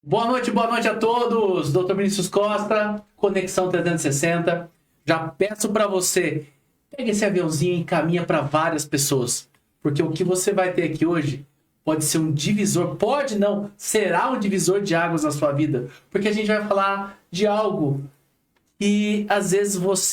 Boa noite a todos. Dr. Vinícius Costa, Conexão 360. Já peço para você, pega esse aviãozinho e encaminha para várias pessoas, porque o que você vai ter aqui hoje pode ser um divisor, pode não, será um divisor de águas na sua vida, porque a gente vai falar de algo que às vezes você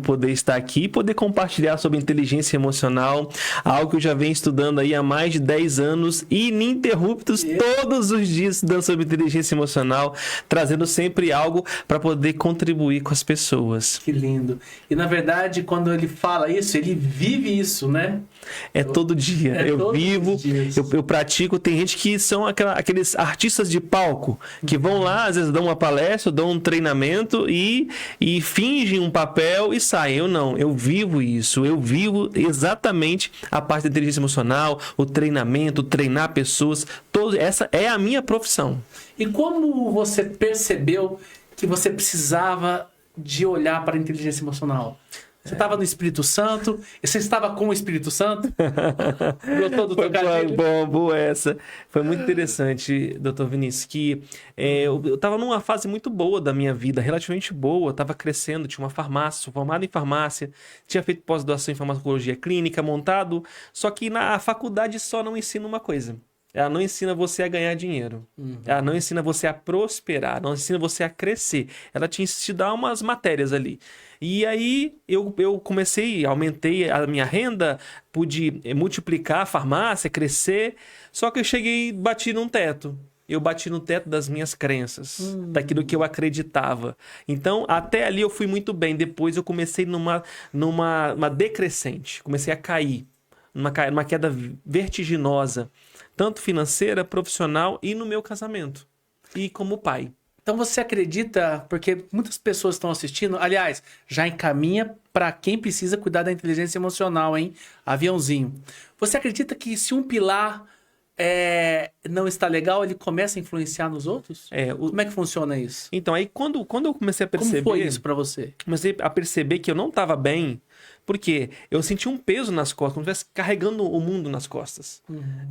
poder estar aqui e poder compartilhar sobre inteligência emocional, algo que eu já venho estudando aí há mais de 10 anos, ininterruptos, todos os dias estudando sobre inteligência emocional, trazendo sempre algo para poder contribuir com as pessoas. Que lindo. E na verdade, quando ele fala isso, ele vive isso, né? É todo dia. Eu vivo, eu pratico. Tem gente que são aqueles artistas de palco que vão lá, às vezes dão uma palestra, dão um treinamento e fingem um papel e saem. Eu não, eu vivo isso. Eu vivo exatamente a parte da inteligência emocional, o treinamento, treinar pessoas. Essa é a minha profissão. E como você percebeu que você precisava de olhar para a inteligência emocional? Você estava no Espírito Santo? Você estava com o Espírito Santo? Gostou do trocadilho? Boa essa. Foi muito interessante, Dr. Vinícius, que eu estava numa fase muito boa da minha vida, relativamente boa. Estava crescendo, tinha uma farmácia, sou formado em farmácia, tinha feito pós-graduação em farmacologia clínica, montado. Só que na faculdade só não ensina uma coisa. Ela não ensina você a ganhar dinheiro. Ela não ensina você a prosperar. Não ensina você a crescer. Ela te dá umas matérias ali. E aí eu comecei, aumentei a minha renda, pude multiplicar a farmácia, crescer. Só que eu cheguei e bati num teto. Eu bati no teto das minhas crenças, daquilo que eu acreditava. Então, até ali eu fui muito bem. Depois eu comecei numa decrescente. Comecei a cair. Numa queda vertiginosa. Tanto financeira, profissional e no meu casamento. E como pai. Então você acredita, porque muitas pessoas estão assistindo, aliás, já encaminha para quem precisa cuidar da inteligência emocional, hein? Aviãozinho. Você acredita que se um pilar não está legal, ele começa a influenciar nos outros? Como é que funciona isso? Então, aí quando eu comecei a perceber... Como foi isso para você? Comecei a perceber que eu não estava bem, porque eu senti um peso nas costas, como se estivesse carregando o mundo nas costas.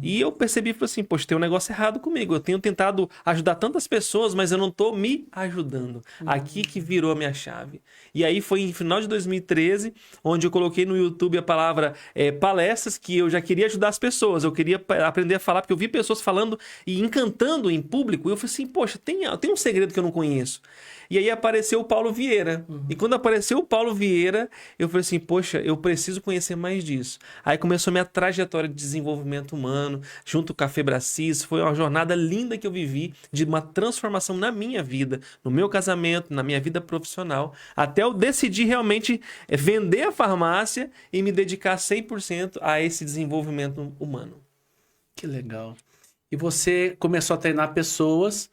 E eu percebi, falei assim, poxa, tem um negócio errado comigo. Eu tenho tentado ajudar tantas pessoas, mas eu não estou me ajudando. Aqui que virou a minha chave. E aí foi em final de 2013, onde eu coloquei no YouTube a palavra palestras, que eu já queria ajudar as pessoas. Eu queria aprender a falar, porque eu vi pessoas falando e encantando em público. E eu falei assim, poxa, tem um segredo que eu não conheço. E aí apareceu o Paulo Vieira. E quando apareceu o Paulo Vieira, eu falei assim, poxa, eu preciso conhecer mais disso. Aí começou a minha trajetória de desenvolvimento humano, junto com a Febracis. Foi uma jornada linda que eu vivi, de uma transformação na minha vida, no meu casamento, na minha vida profissional, até eu decidir realmente vender a farmácia e me dedicar 100% a esse desenvolvimento humano. Que legal. E você começou a treinar pessoas...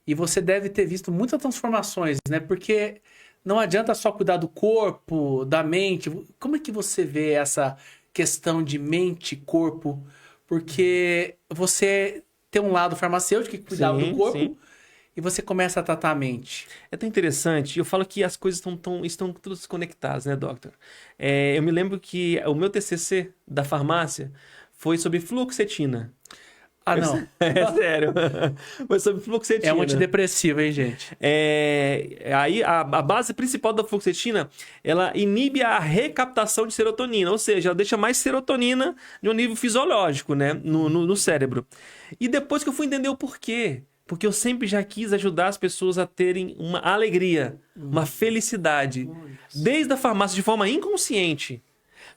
E você deve ter visto muitas transformações, né? Porque não adianta só cuidar do corpo, da mente. Como é que você vê essa questão de mente e corpo? Porque você tem um lado farmacêutico que cuidava do corpo e você começa a tratar a mente. É tão interessante. Eu falo que as coisas estão todas conectadas, né, Doctor? Eu me lembro que o meu TCC da farmácia foi sobre fluoxetina. Ah, não. É sério. Foi sobre fluoxetina. É um antidepressivo, hein, gente? Aí a base principal da fluoxetina, ela inibe a recaptação de serotonina, ou seja, ela deixa mais serotonina de um nível fisiológico, né, no cérebro. E depois que eu fui entender o porquê, porque eu sempre já quis ajudar as pessoas a terem uma alegria, uma felicidade, desde a farmácia de forma inconsciente.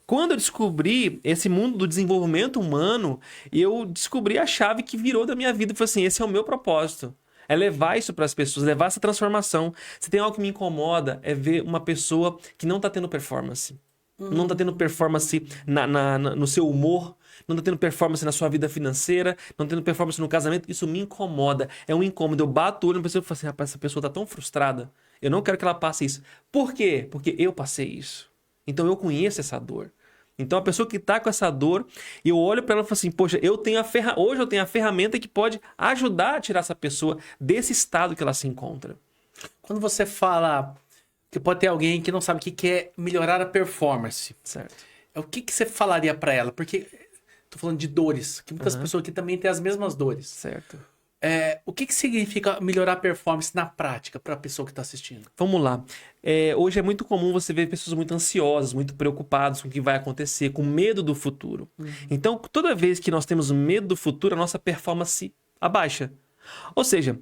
Quando eu descobri esse mundo do desenvolvimento humano, eu descobri a chave que virou da minha vida. Foi assim, esse é o meu propósito. É levar isso para as pessoas, levar essa transformação. Se tem algo que me incomoda, é ver uma pessoa que não está tendo performance. não tá tendo performance no seu humor, não tá tendo performance na sua vida financeira, não tá tendo performance no casamento, isso me incomoda. É um incômodo. Eu bato o olho na pessoa e falo assim, rapaz, essa pessoa tá tão frustrada. Eu não quero que ela passe isso. Por quê? Porque eu passei isso. Então eu conheço essa dor. Então a pessoa que tá com essa dor, eu olho para ela e falo assim, poxa, hoje eu tenho a ferramenta que pode ajudar a tirar essa pessoa desse estado que ela se encontra. Quando você fala que pode ter alguém que não sabe o que é melhorar a performance, Certo. o que você falaria para ela? Porque tô falando de dores, que muitas pessoas aqui também têm as mesmas dores. Certo. O que significa melhorar a performance na prática para a pessoa que está assistindo? Vamos lá. Hoje é muito comum você ver pessoas muito ansiosas, muito preocupadas com o que vai acontecer, com medo do futuro. Então, toda vez que nós temos medo do futuro, a nossa performance abaixa. Ou seja,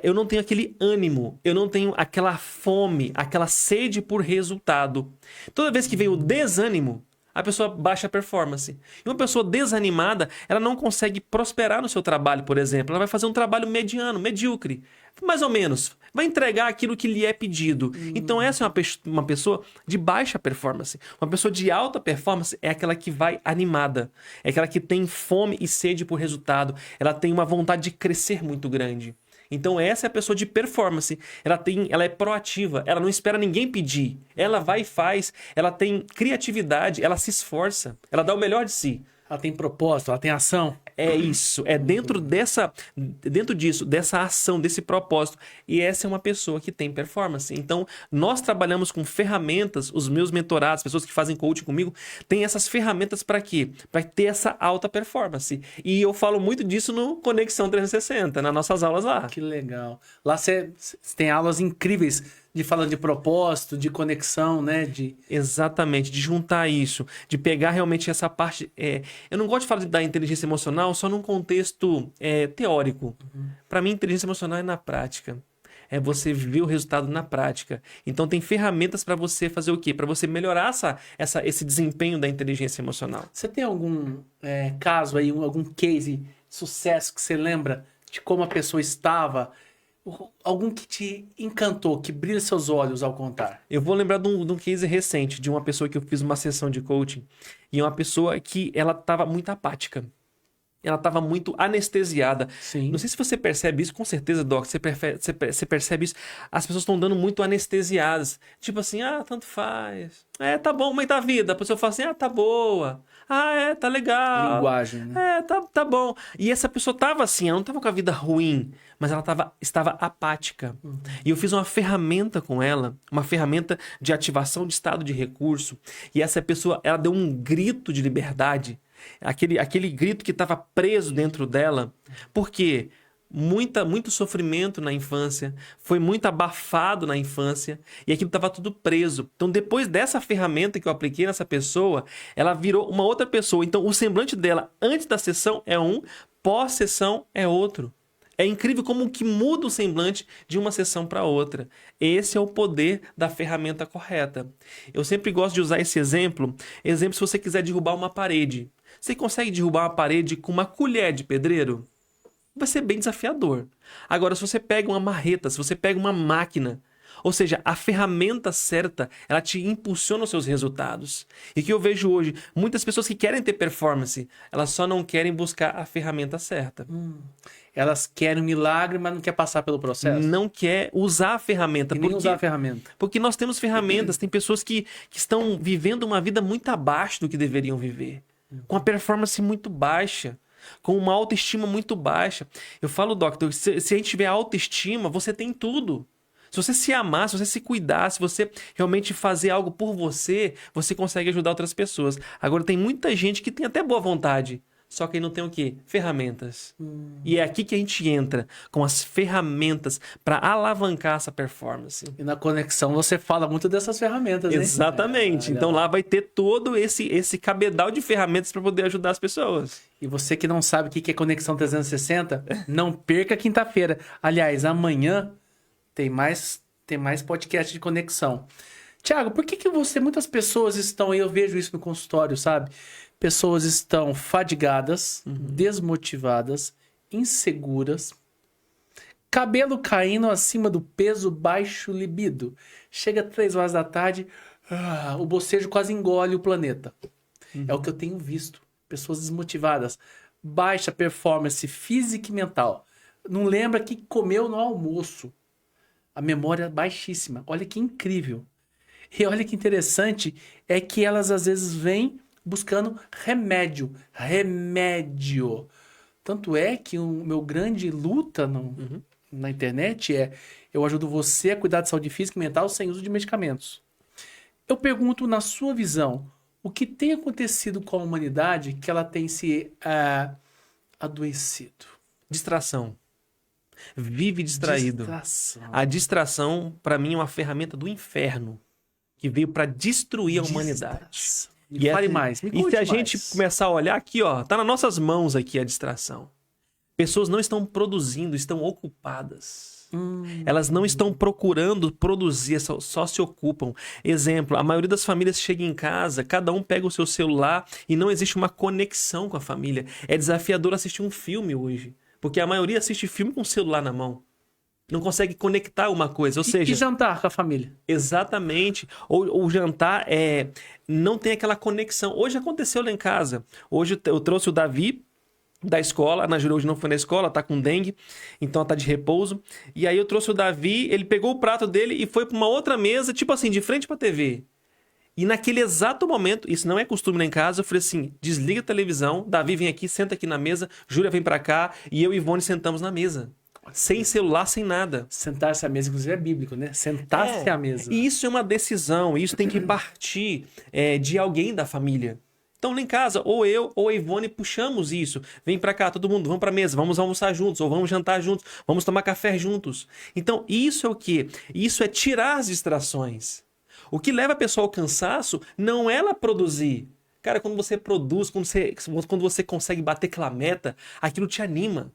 eu não tenho aquele ânimo, eu não tenho aquela fome, aquela sede por resultado. Toda vez que vem o desânimo, a pessoa baixa a performance. E uma pessoa desanimada, ela não consegue prosperar no seu trabalho, por exemplo. Ela vai fazer um trabalho mediano, medíocre, mais ou menos. Vai entregar aquilo que lhe é pedido. Então essa é uma pessoa de baixa performance. Uma pessoa de alta performance é aquela que vai animada. É aquela que tem fome e sede por resultado. Ela tem uma vontade de crescer muito grande. Então essa é a pessoa de performance. Ela é proativa, ela não espera ninguém pedir. Ela vai e faz, ela tem criatividade, ela se esforça, ela dá o melhor de si. Ela tem propósito, ela tem ação. É isso, é dentro disso, dessa ação, desse propósito. E essa é uma pessoa que tem performance. Então, nós trabalhamos com ferramentas, os meus mentorados, pessoas que fazem coaching comigo, têm essas ferramentas para quê? Para ter essa alta performance. E eu falo muito disso no Conexão 360, nas nossas aulas lá. Que legal. Lá você tem aulas incríveis de falar de propósito, de conexão, né? Exatamente, de juntar isso, de pegar realmente essa parte. Eu não gosto de falar da inteligência emocional só num contexto teórico. Para mim, inteligência emocional é na prática. É você ver o resultado na prática. Então, tem ferramentas para você fazer o quê? Para você melhorar esse desempenho da inteligência emocional. Você tem algum caso aí, algum case de sucesso que você lembra de como a pessoa estava? Algum que te encantou, que brilha seus olhos ao contar? Eu vou lembrar de um case recente, de uma pessoa que eu fiz uma sessão de coaching, e uma pessoa que ela estava muito apática. Ela estava muito anestesiada. Sim. Não sei se você percebe isso, com certeza, Doc, você percebe isso. As pessoas estão dando muito anestesiadas. Tipo assim, tanto faz. Tá bom, mas tá vida. A pessoa fala assim, tá boa. Tá legal. Linguagem, né? Tá bom. E essa pessoa estava assim, ela não estava com a vida ruim, mas ela estava apática. E eu fiz uma ferramenta com ela, uma ferramenta de ativação de estado de recurso. E essa pessoa, ela deu um grito de liberdade. Aquele grito que estava preso dentro dela. Por quê? Muito sofrimento na infância, foi muito abafado na infância e aquilo estava tudo preso. Então, depois dessa ferramenta que eu apliquei nessa pessoa, ela virou uma outra pessoa. Então, o semblante dela antes da sessão é um, pós-sessão é outro. É incrível como que muda o semblante de uma sessão para outra. Esse é o poder da ferramenta correta. Eu sempre gosto de usar esse exemplo. Exemplo, se você quiser derrubar uma parede. Você consegue derrubar uma parede com uma colher de pedreiro? Vai ser bem desafiador. Agora, se você pega uma marreta, se você pega uma máquina, ou seja, a ferramenta certa, ela te impulsiona os seus resultados. E o que eu vejo hoje, muitas pessoas que querem ter performance, elas só não querem buscar a ferramenta certa. Elas querem um milagre, mas não quer passar pelo processo. Não quer usar a ferramenta. E nem usar a ferramenta. Porque nós temos ferramentas, tem pessoas que estão vivendo uma vida muito abaixo do que deveriam viver. Com a performance muito baixa. Com uma autoestima muito baixa. Eu falo, Doctor, se a gente tiver autoestima, você tem tudo. Se você se amar, se você se cuidar, se você realmente fazer algo por você, você consegue ajudar outras pessoas. Agora, tem muita gente que tem até boa vontade, só que não tem o quê? Ferramentas. E é aqui que a gente entra, com as ferramentas para alavancar essa performance. E na conexão você fala muito dessas ferramentas, né? Exatamente. Então lá vai ter todo esse cabedal de ferramentas para poder ajudar as pessoas. E você que não sabe o que é Conexão 360, não perca quinta-feira. Aliás, amanhã tem mais podcast de conexão. Tiago, por que muitas pessoas estão, e eu vejo isso no consultório, sabe? Pessoas estão fadigadas, desmotivadas, inseguras, cabelo caindo acima do peso, baixo libido. Chega 3 horas da tarde, O bocejo quase engole o planeta. É o que eu tenho visto. Pessoas desmotivadas. Baixa performance física e mental. Não lembra que comeu no almoço. A memória é baixíssima. Olha que incrível. E olha que interessante é que elas às vezes vêm buscando remédio. Remédio. Tanto é que o meu grande luta na internet é: eu ajudo você a cuidar de saúde física e mental sem uso de medicamentos. Eu pergunto, na sua visão, o que tem acontecido com a humanidade que ela tem se adoecido? Distração. Vive distraído. Distração. A distração, para mim, é uma ferramenta do inferno que veio para destruir a humanidade. E fale mais. Me E se conte a mais. gente começar a olhar aqui, ó, tá nas nossas mãos aqui a distração. Pessoas não estão produzindo, estão ocupadas. Elas não estão procurando produzir, só se ocupam. Exemplo, a maioria das famílias chega em casa, cada um pega o seu celular e não existe uma conexão com a família. É desafiador assistir um filme hoje, porque a maioria assiste filme com o celular na mão. Não consegue conectar uma coisa, ou seja... E jantar com a família? Exatamente. Ou o jantar não tem aquela conexão. Hoje aconteceu lá em casa. Hoje eu trouxe o Davi da escola. A Ana Júlia hoje não foi na escola, tá com dengue, então ela tá de repouso. E aí eu trouxe o Davi, ele pegou o prato dele e foi para uma outra mesa, tipo assim, de frente pra TV. E naquele exato momento, isso não é costume lá em casa, eu falei assim, desliga a televisão, Davi vem aqui, senta aqui na mesa, Júlia vem pra cá, e eu e Ivone sentamos na mesa. Sem celular, sem nada. Sentar-se à mesa, inclusive, é bíblico, né? Sentar-se à mesa. E isso é uma decisão, isso tem que partir de alguém da família. Então, lá em casa, ou eu ou a Ivone puxamos isso. Vem pra cá, todo mundo, vamos pra mesa, vamos almoçar juntos, ou vamos jantar juntos, vamos tomar café juntos. Então, isso é o quê? Isso é tirar as distrações. O que leva a pessoa ao cansaço não é ela produzir. Cara, quando você produz, quando você consegue bater aquela meta, aquilo te anima.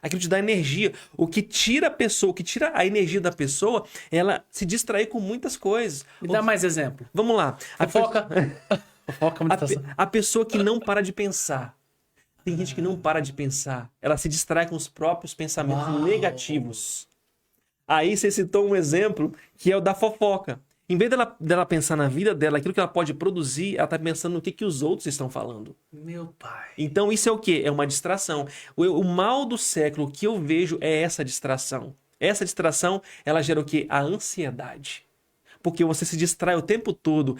Aquilo te dá energia. O que tira a pessoa, o que tira a energia da pessoa, é ela se distrair com muitas coisas. Me dá mais exemplo. Vamos lá. Fofoca. Fofoca, meditação. A pessoa que não para de pensar. Tem gente que não para de pensar. Ela se distrai com os próprios pensamentos negativos. Aí você citou um exemplo que é o da fofoca. Em vez dela pensar na vida dela, aquilo que ela pode produzir, ela está pensando no que os outros estão falando. Meu pai. Então isso é o quê? É uma distração. O mal do século que eu vejo é essa distração. Essa distração, ela gera o quê? A ansiedade. Porque você se distrai o tempo todo.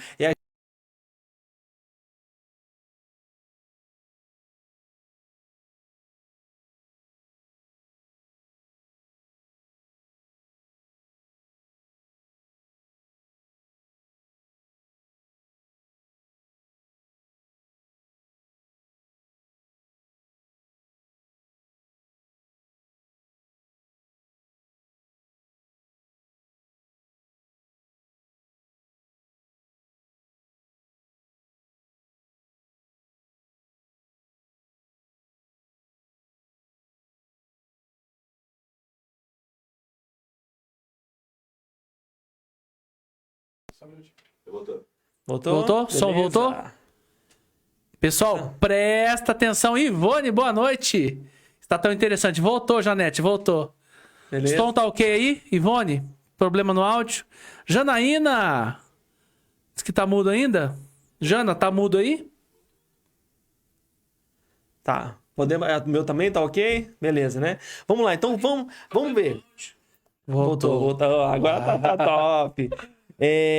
Voltou? Som voltou? Pessoal, presta atenção. Ivone, boa noite. Está tão interessante. Voltou, Janete, voltou. Beleza. Som tá ok aí? Ivone, problema no áudio. Janaína, diz que tá mudo ainda? Jana, tá mudo aí? Tá. Podemos, o meu também tá ok? Beleza, né? Vamos lá, então vamos ver. Voltou. Agora tá top.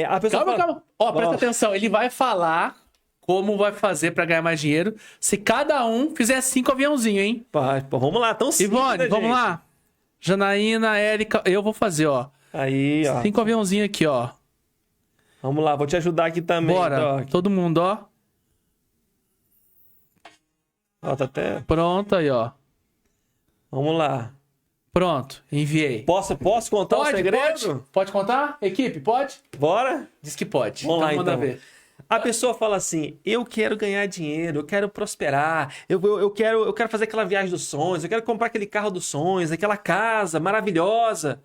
A pessoa Calma. Ó, presta atenção. Ele vai falar como vai fazer pra ganhar mais dinheiro se cada um fizer 5 aviãozinhos, hein? Pô, vamos lá, então sim. Ivone, né, vamos gente? lá. Janaína, Érica, eu vou fazer, ó. Aí, ó. 5 aviãozinhos aqui, ó. Vamos lá, vou te ajudar aqui também. Bora, Doc. todo mundo, ó. Ó, tá até... Pronto aí, ó. Vamos lá. Pronto, enviei. Posso contar o segredo? Pode contar? Equipe, pode? Bora? Diz que pode. Vamos lá, manda então. ver. A pessoa fala assim, eu quero ganhar dinheiro, eu quero prosperar, eu quero fazer aquela viagem dos sonhos, eu quero comprar aquele carro dos sonhos, aquela casa maravilhosa.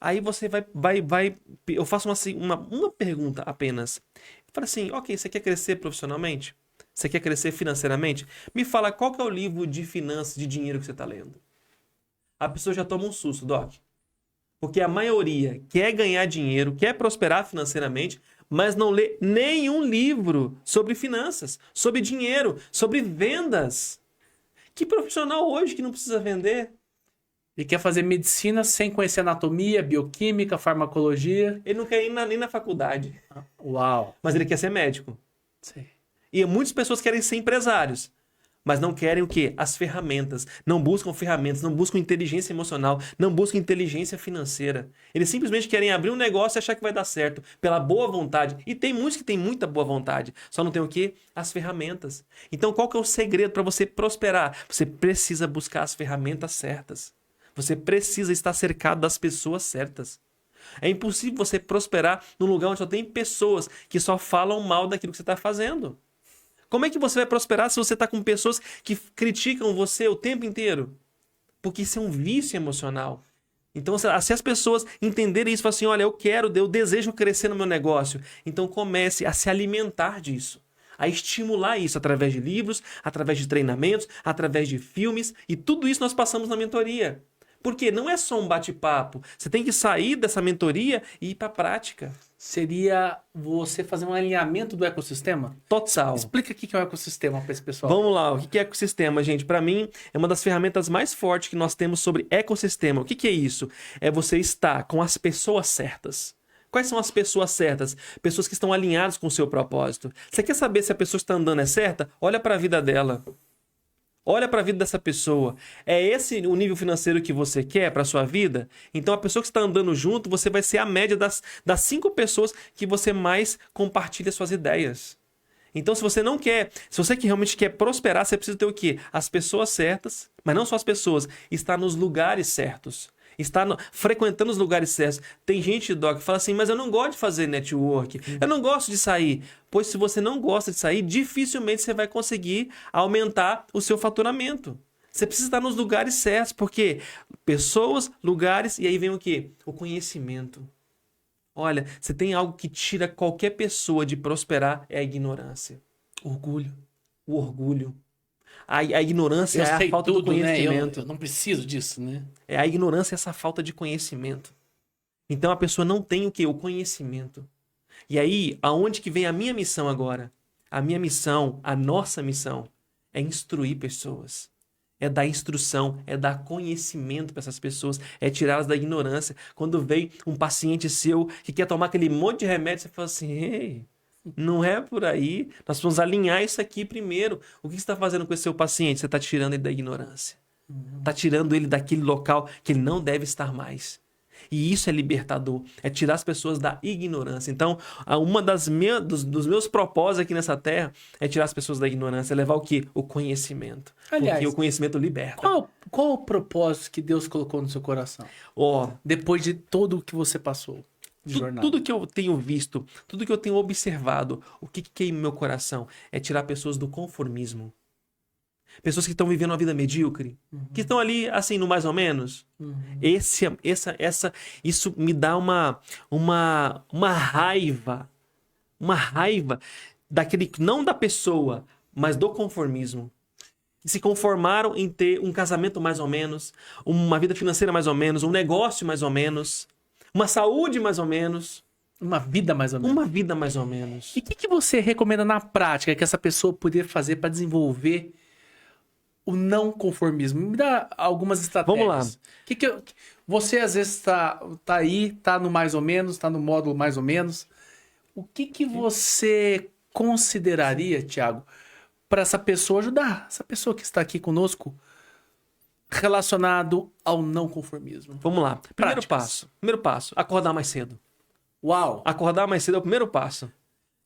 Aí você vai eu faço uma pergunta apenas. Eu falo assim, ok, você quer crescer profissionalmente? Você quer crescer financeiramente? Me fala qual que é o livro de finanças, de dinheiro que você está lendo. A pessoa já toma um susto, Doc. Porque a maioria quer ganhar dinheiro, quer prosperar financeiramente, mas não lê nenhum livro sobre finanças, sobre dinheiro, sobre vendas. Que profissional hoje que não precisa vender? Ele quer fazer medicina sem conhecer anatomia, bioquímica, farmacologia. Ele não quer ir nem na faculdade, Uau. mas ele quer ser médico. Sim. E muitas pessoas querem ser empresários, mas não querem o quê? As ferramentas. Não buscam ferramentas, não buscam inteligência emocional, não buscam inteligência financeira. Eles simplesmente querem abrir um negócio e achar que vai dar certo, pela boa vontade. E tem muitos que têm muita boa vontade, só não tem o quê? As ferramentas. Então qual que é o segredo para você prosperar? Você precisa buscar as ferramentas certas. Você precisa estar cercado das pessoas certas. É impossível você prosperar num lugar onde só tem pessoas que só falam mal daquilo que você está fazendo. Como é que você vai prosperar se você está com pessoas que criticam você o tempo inteiro? Porque isso é um vício emocional. Então, se as pessoas entenderem isso, falam assim, olha, eu desejo crescer no meu negócio. Então, comece a se alimentar disso. A estimular isso através de livros, através de treinamentos, através de filmes. E tudo isso nós passamos na mentoria. Porque não é só um bate-papo. Você tem que sair dessa mentoria e ir para a prática. Seria você fazer um alinhamento do ecossistema? Total. Explica o que é um ecossistema para esse pessoal. Vamos lá, o que é ecossistema, gente? Para mim, é uma das ferramentas mais fortes que nós temos sobre ecossistema. O que é isso? É você estar com as pessoas certas. Quais são as pessoas certas? Pessoas que estão alinhadas com o seu propósito. Você quer saber se a pessoa que está andando é certa? Olha para a vida dela. Olha para a vida dessa pessoa. É esse o nível financeiro que você quer para a sua vida? Então, a pessoa que está andando junto, você vai ser a média das 5 pessoas que você mais compartilha suas ideias. Então, se você que realmente quer prosperar, você precisa ter o quê? As pessoas certas, mas não só as pessoas, estar nos lugares certos. Frequentando os lugares certos. Tem gente, Doc, que fala assim, mas eu não gosto de fazer network, eu não gosto de sair. Pois se você não gosta de sair, dificilmente você vai conseguir aumentar o seu faturamento. Você precisa estar nos lugares certos, porque pessoas, lugares, e aí vem o quê? O conhecimento. Olha, você tem algo que tira qualquer pessoa de prosperar, é a ignorância. Orgulho. O orgulho. A ignorância é a falta do conhecimento. Né? Eu não preciso disso, né? É a ignorância, essa falta de conhecimento. Então a pessoa não tem o quê? O conhecimento. E aí, aonde que vem a minha missão agora? A minha missão, a nossa missão, é instruir pessoas. É dar instrução, é dar conhecimento para essas pessoas, é tirá-las da ignorância. Quando vem um paciente seu que quer tomar aquele monte de remédio, você fala assim, ei, não é por aí. Nós vamos alinhar isso aqui primeiro. O que você está fazendo com esse seu paciente? Você está tirando ele da ignorância. Está tirando ele daquele local que ele não deve estar mais. E isso é libertador. É tirar as pessoas da ignorância. Então, uma dos meus propósitos aqui nessa terra é tirar as pessoas da ignorância. É levar o quê? O conhecimento. Aliás, porque o conhecimento liberta. Qual o propósito que Deus colocou no seu coração? Depois de tudo o que você passou? Tudo que eu tenho visto, tudo que eu tenho observado, o que queima meu coração é tirar pessoas do conformismo. Pessoas que estão vivendo uma vida medíocre, que estão ali assim no mais ou menos. Isso me dá uma raiva, daquele, não da pessoa, mas do conformismo. Que se conformaram em ter um casamento mais ou menos, uma vida financeira mais ou menos, um negócio mais ou menos, uma saúde mais ou menos. Uma vida mais ou menos. Uma vida mais ou menos. E o que você recomenda na prática que essa pessoa poderia fazer para desenvolver o não conformismo? Me dá algumas estratégias. Vamos lá. Você às vezes tá aí, tá no mais ou menos, tá no módulo mais ou menos. O que você consideraria, Thiago, para essa pessoa ajudar? Essa pessoa que está aqui conosco relacionado ao não conformismo. Vamos lá. Primeiro passo, acordar mais cedo. Uau! Acordar mais cedo é o primeiro passo.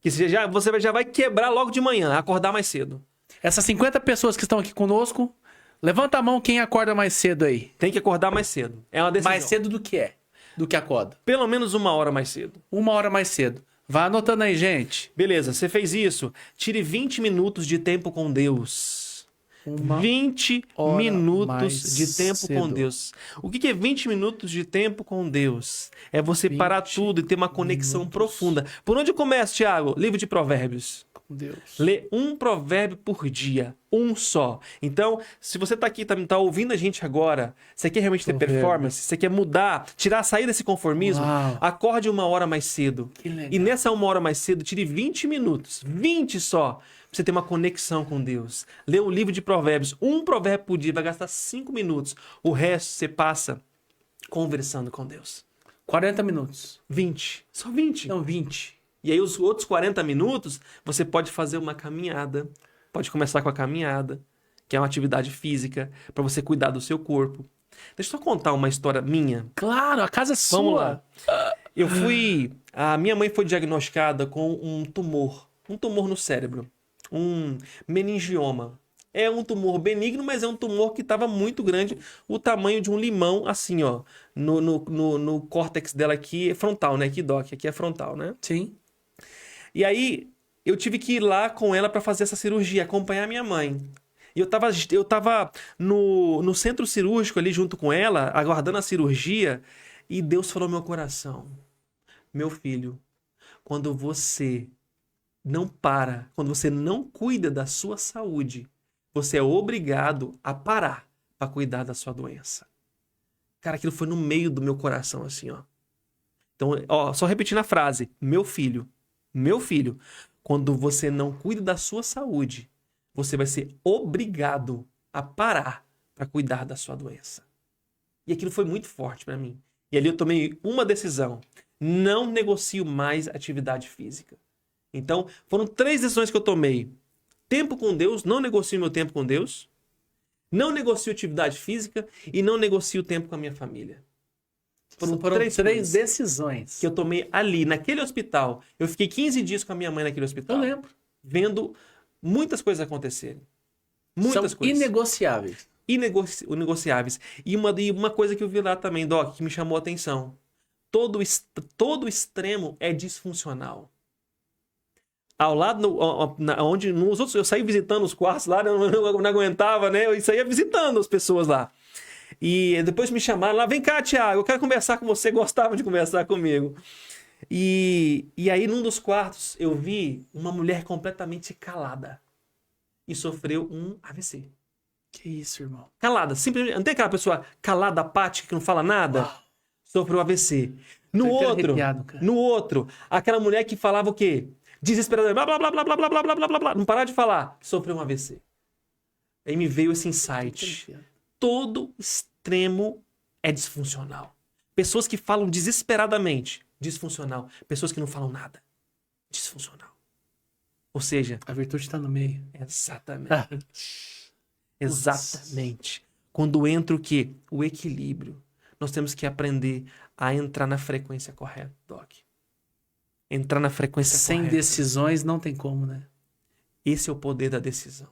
Que você já vai quebrar logo de manhã, acordar mais cedo. Essas 50 pessoas que estão aqui conosco, levanta a mão quem acorda mais cedo aí. Tem que acordar mais cedo. É uma decisão. Mais cedo do que é? Do que acorda? Pelo menos 1 hora mais cedo. 1 hora mais cedo. Vai anotando aí, gente. Beleza, você fez isso. Tire 20 minutos de tempo com Deus. 20 minutos de tempo cedo. Com Deus. O que é 20 minutos de tempo com Deus? É você parar tudo e ter uma conexão profunda. Por onde começa, Thiago? Livro de Provérbios. com Deus. Lê um provérbio por dia. Um só. Então, se você tá aqui, tá ouvindo a gente agora, você quer realmente ter performance, você quer mudar, sair desse conformismo, acorde 1 hora mais cedo. Que legal. E nessa 1 hora mais cedo, tire 20 minutos. 20 só. Pra você ter uma conexão com Deus. Lê um livro de provérbios. Um provérbio por dia. Vai gastar 5 minutos. O resto você passa conversando com Deus. 40 minutos. 20. Só 20. Não, 20. E aí os outros 40 minutos, você pode fazer uma caminhada. Pode começar com a caminhada, que é uma atividade física, para você cuidar do seu corpo. Deixa eu só contar uma história minha. Claro, a casa é sua. Vamos lá. A minha mãe foi diagnosticada com um tumor no cérebro, um meningioma. É um tumor benigno, mas é um tumor que estava muito grande, o tamanho de um limão, assim, ó, no córtex dela aqui, frontal, né? Aqui, Doc, aqui é frontal, né? Sim. E aí, eu tive que ir lá com ela para fazer essa cirurgia, acompanhar minha mãe. E eu tava no centro cirúrgico ali junto com ela, aguardando a cirurgia, e Deus falou no meu coração: meu filho, quando você não para, quando você não cuida da sua saúde, você é obrigado a parar para cuidar da sua doença. Cara, aquilo foi no meio do meu coração, assim, ó. Então, ó, só repetindo a frase: meu filho, quando você não cuida da sua saúde, você vai ser obrigado a parar para cuidar da sua doença. E aquilo foi muito forte para mim. E ali eu tomei uma decisão: não negocio mais atividade física. Então, foram 3 decisões que eu tomei. Tempo com Deus, não negocio meu tempo com Deus. Não negocio atividade física e não negocio tempo com a minha família. Foram três decisões que eu tomei ali, naquele hospital. Eu fiquei 15 dias com a minha mãe naquele hospital. Eu lembro. Vendo muitas coisas acontecerem. Muitas São coisas. inegociáveis. Inegociáveis. E uma coisa que eu vi lá também, Doc, que me chamou a atenção. Todo extremo é disfuncional. Ao lado, onde nos outros, eu saí visitando os quartos lá, não aguentava, né? Eu saía visitando as pessoas lá. E depois me chamaram lá: vem cá, Thiago, eu quero conversar com você. Gostava de conversar comigo. E aí, num dos quartos, eu vi uma mulher completamente calada. E sofreu um AVC. Que isso, irmão? Calada. Simplesmente. Não tem aquela pessoa calada, apática, que não fala nada? Uau. Sofreu AVC. No outro, aquela mulher que falava o quê? Desesperadamente, blá, blá, blá, blá, blá, blá, blá, blá, blá, blá, não parar de falar. Sofreu um AVC. Aí me veio esse insight. Todo extremo é disfuncional. Pessoas que falam desesperadamente, disfuncional. Pessoas que não falam nada, disfuncional. Ou seja, a virtude está no meio. Exatamente. Exatamente. Quando entra o quê? O equilíbrio. Nós temos que aprender a entrar na frequência correta, Doc. Entrar na frequência correta. Sem decisões não tem como, né? Esse é o poder da decisão.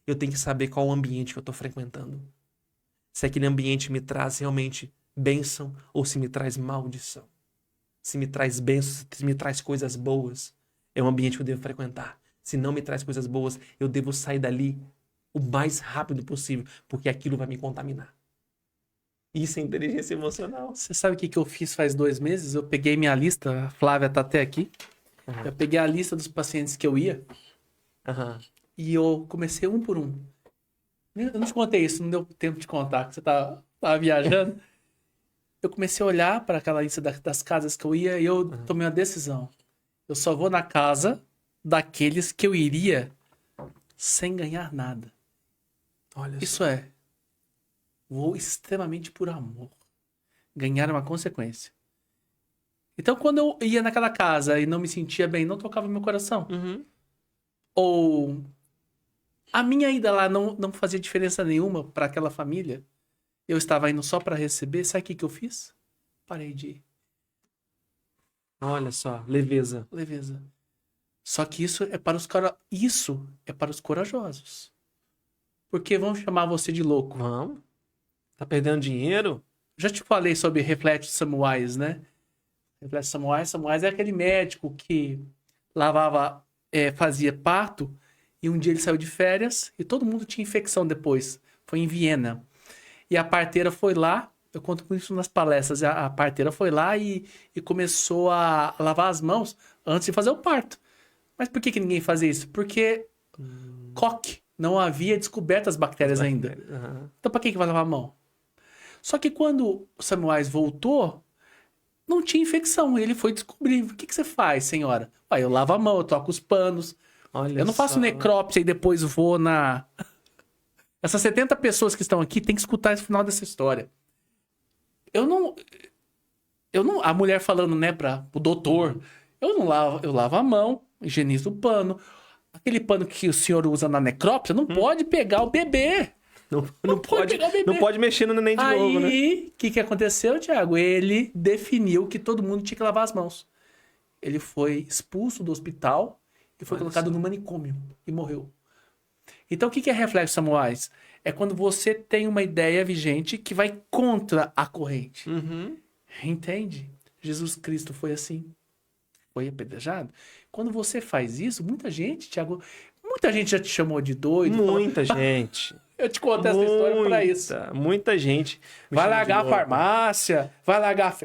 Eu tenho que saber qual o ambiente que eu estou frequentando. Se aquele ambiente me traz realmente bênção ou se me traz maldição. Se me traz bênção, se me traz coisas boas, é um ambiente que eu devo frequentar. Se não me traz coisas boas, eu devo sair dali o mais rápido possível, porque aquilo vai me contaminar. Isso é inteligência emocional. Você sabe o que eu fiz faz 2 meses? Eu peguei minha lista, a Flávia tá até aqui. Uhum. Eu peguei a lista dos pacientes que eu ia. E eu comecei um por um. Eu não te contei isso, não deu tempo de contar, que você tava viajando. Eu comecei a olhar para aquela lista das casas que eu ia e eu tomei uma decisão. Eu só vou na casa daqueles que eu iria sem ganhar nada. Olha isso só. Vou extremamente por amor. Ganhar é uma consequência. Então, quando eu ia naquela casa e não me sentia bem, não tocava meu coração. Uhum. Ou a minha ida lá não fazia diferença nenhuma para aquela família. Eu estava indo só para receber. Sabe o que eu fiz? Parei de ir. Olha só, leveza. Leveza. Só que isso é para os corajosos. Porque vão chamar você de louco. Vamos. Tá perdendo dinheiro? Já te falei sobre Reflete Samuais, né? Reflete Samuais. Samuais é aquele médico que fazia parto e um dia ele saiu de férias e todo mundo tinha infecção depois. Foi em Viena. E a parteira foi lá, eu conto com isso nas palestras, a parteira foi lá e começou a lavar as mãos antes de fazer o parto. Mas por que ninguém fazia isso? Porque Koch não havia descoberto as bactérias ainda. Aham. Então para que vai lavar a mão? Só que quando o Samwise voltou, não tinha infecção. Ele foi descobrir. O que você faz, senhora? Eu lavo a mão, eu troco os panos. Olha Eu não faço só. necrópsia e depois vou na... Essas 70 pessoas que estão aqui têm que escutar esse final dessa história. Eu não... A mulher falando, né, para o doutor, eu lavo a mão, higienizo o pano. Aquele pano que o senhor usa na necrópsia não pode pegar o bebê. Não pode, pegar o bebê. não pode mexer no neném de novo, né? Aí, o que aconteceu, Thiago? Ele definiu que todo mundo tinha que lavar as mãos. Ele foi expulso do hospital e foi colocado no manicômio e morreu. Então, o que é reflexo, Samwise? É quando você tem uma ideia vigente que vai contra a corrente. Uhum. Entende? Jesus Cristo foi assim. Foi apedrejado. Quando você faz isso, muita gente, Thiago, muita gente já te chamou de doido. Muita gente. Eu te conto essa história pra isso. Muita gente. me Vai chama de largar a louco. farmácia, vai largar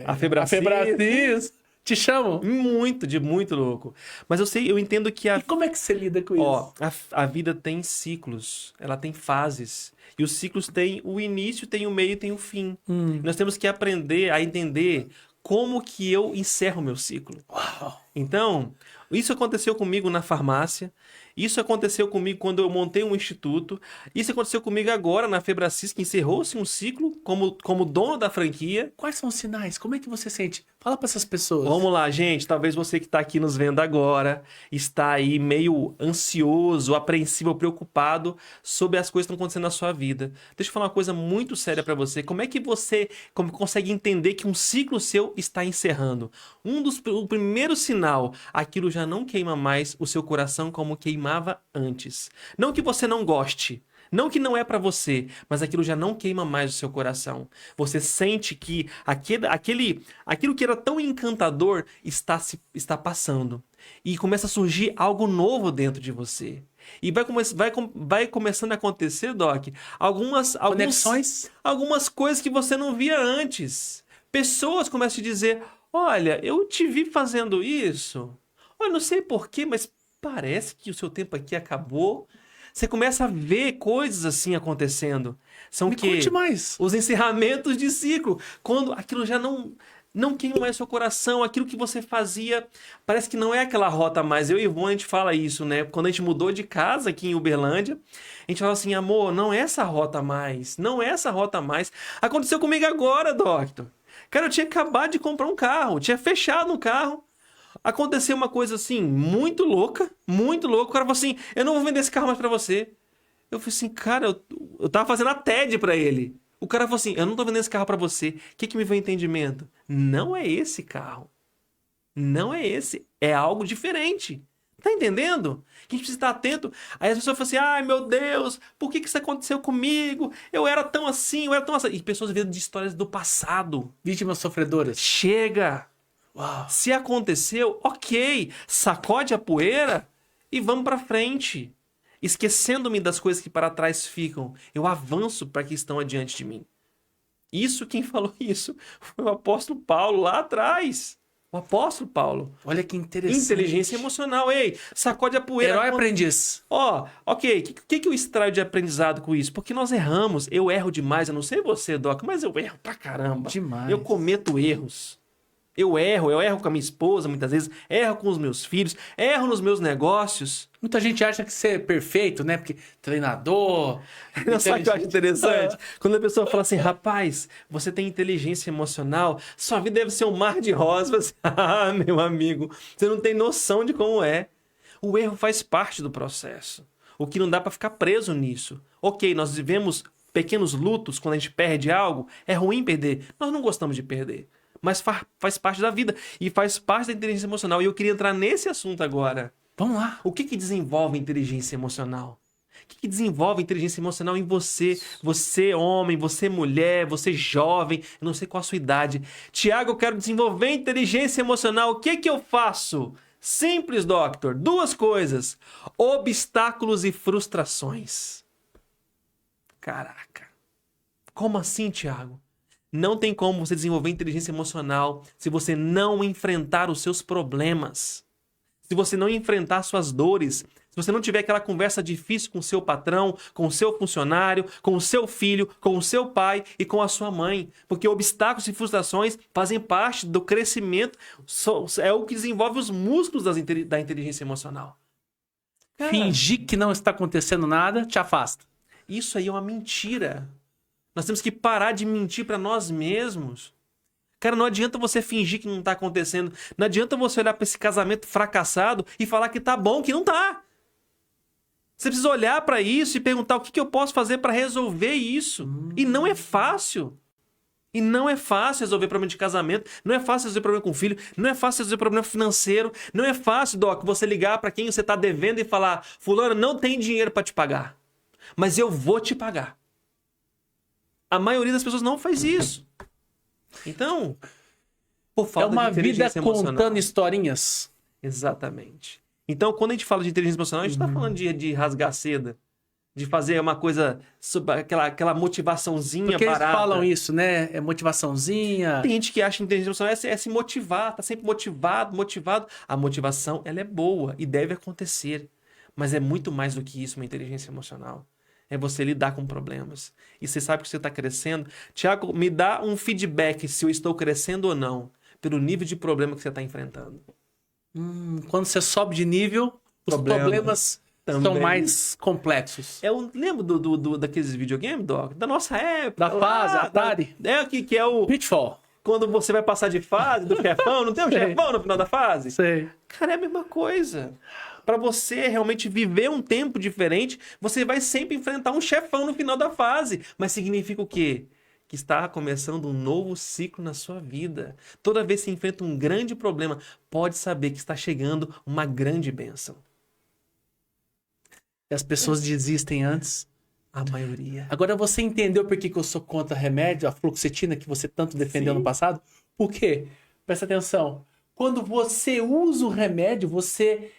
A Febracis. Febracis. Te chamam. Muito louco. Mas eu entendo que E como é que você lida com ó, isso? a vida tem ciclos, ela tem fases. E os ciclos têm o início, tem o meio e tem o fim. Nós temos que aprender a entender como que eu encerro o meu ciclo. Uau. Então, isso aconteceu comigo na farmácia, isso aconteceu comigo quando eu montei um instituto, isso aconteceu comigo agora na Febracis, que encerrou-se um ciclo como dono da franquia. Quais são os sinais? Como é que você sente? Fala pra essas pessoas. Vamos lá, gente. Talvez você que está aqui nos vendo agora está aí meio ansioso, apreensivo, preocupado sobre as coisas que estão acontecendo na sua vida. Deixa eu falar uma coisa muito séria para você. Como é que você consegue entender que um ciclo seu está encerrando? O primeiro sinal, aquilo já não queima mais o seu coração como queimava antes. Não que você não goste. Não que não é pra você, mas aquilo já não queima mais o seu coração. Você sente que aquilo que era tão encantador está passando. E começa a surgir algo novo dentro de você. E vai começando a acontecer, Doc, Conexões? algumas coisas que você não via antes. Pessoas começam a te dizer, olha, eu te vi fazendo isso. Olha, não sei porquê, mas parece que o seu tempo aqui acabou. Você começa a ver coisas assim acontecendo. São Me que conte mais. os encerramentos de ciclo. Quando aquilo já não queima mais seu coração, aquilo que você fazia, parece que não é aquela rota mais. Eu e Ivone, a gente fala isso, né? Quando a gente mudou de casa aqui em Uberlândia, a gente fala assim, amor, não é essa rota mais. Não é essa rota mais. Aconteceu comigo agora, Doctor. Cara, eu tinha acabado de comprar um carro, tinha fechado um carro. Aconteceu uma coisa assim, muito louca, muito louca. O cara falou assim, eu não vou vender esse carro mais pra você. Eu falei assim, cara, eu tava fazendo a TED pra ele. O cara falou assim, eu não tô vendendo esse carro pra você. O que me veio entendimento? Não é esse carro. Não é esse. É algo diferente. Tá entendendo? Que a gente precisa estar atento. Aí as pessoas falam assim, ai meu Deus, por que isso aconteceu comigo? Eu era tão assim, eu era tão assim. E pessoas vendo de histórias do passado. Vítimas sofredoras. Chega! Uau. Se aconteceu, ok, sacode a poeira e vamos pra frente. Esquecendo-me das coisas que para trás ficam, eu avanço para que estão adiante de mim. Quem falou isso foi o apóstolo Paulo lá atrás. O apóstolo Paulo. Olha que interessante. Inteligência emocional. Ei, sacode a poeira. Herói aprendiz. Ok, o que eu extraio de aprendizado com isso? Porque nós erramos. Eu erro demais. Eu não sei você, Doc, mas eu erro pra caramba. Demais. Eu cometo erros. Eu erro com a minha esposa muitas vezes, erro com os meus filhos, erro nos meus negócios. Muita gente acha que ser perfeito, né? Porque treinador... Não sabe o que eu acho interessante? Quando a pessoa fala assim, rapaz, você tem inteligência emocional, sua vida deve ser um mar de rosas. Ah, meu amigo, você não tem noção de como é. O erro faz parte do processo. O que não dá pra ficar preso nisso. Ok, nós vivemos pequenos lutos quando a gente perde algo, é ruim perder. Nós não gostamos de perder. Mas faz parte da vida e faz parte da inteligência emocional. E eu queria entrar nesse assunto agora. Vamos lá. O que desenvolve inteligência emocional? O que desenvolve inteligência emocional em você? Você homem, você mulher, você jovem, eu não sei qual a sua idade. Tiago, eu quero desenvolver inteligência emocional. O que eu faço? Simples, Doctor. 2 coisas. Obstáculos e frustrações. Caraca. Como assim, Tiago? Não tem como você desenvolver inteligência emocional se você não enfrentar os seus problemas. se você não enfrentar suas dores, se você não tiver aquela conversa difícil com o seu patrão, com o seu funcionário, com o seu filho, com o seu pai e com a sua mãe. Porque obstáculos e frustrações fazem parte do crescimento, é o que desenvolve os músculos da inteligência emocional. Cara, fingir que não está acontecendo nada te afasta. Isso aí é uma mentira. Nós temos que parar de mentir para nós mesmos. Cara, não adianta você fingir que não tá acontecendo. Não adianta você olhar para esse casamento fracassado e falar que tá bom, que não tá. Você precisa olhar para isso e perguntar o que eu posso fazer para resolver isso. E não é fácil. E não é fácil resolver problema de casamento, não é fácil resolver problema com o filho, não é fácil resolver problema financeiro, não é fácil, Doc, você ligar para quem você tá devendo e falar: fulano, não tem dinheiro para te pagar, mas eu vou te pagar. A maioria das pessoas não faz isso. Então, por falta uma de vida inteligência emocional. contando historinhas. Exatamente. Então, quando a gente fala de inteligência emocional, a gente tá falando de rasgar seda, de fazer uma coisa, aquela motivaçãozinha Porque barata. eles falam isso, né? É motivaçãozinha. Tem gente que acha que inteligência emocional é se motivar, tá sempre motivado. A motivação, ela é boa e deve acontecer. Mas é muito mais do que isso, uma inteligência emocional. É você lidar com problemas. E você sabe que você está crescendo. Tiago, me dá um feedback se eu estou crescendo ou não, pelo nível de problema que você está enfrentando. Quando você sobe de nível, os problemas são mais complexos. Eu lembro daqueles videogames, Doc? Da nossa época. Da fase, Atari. Que é o... Pitfall. Quando você vai passar de fase, do chefão, não tem um chefão no final da fase? Sei. Cara, é a mesma coisa. Para você realmente viver um tempo diferente, você vai sempre enfrentar um chefão no final da fase. Mas significa o quê? Que está começando um novo ciclo na sua vida. Toda vez que você enfrenta um grande problema, pode saber que está chegando uma grande bênção. E as pessoas desistem antes. A maioria. Agora você entendeu por que eu sou contra remédio, a fluoxetina que você tanto defendeu no passado? Por quê? Presta atenção. Quando você usa o remédio, você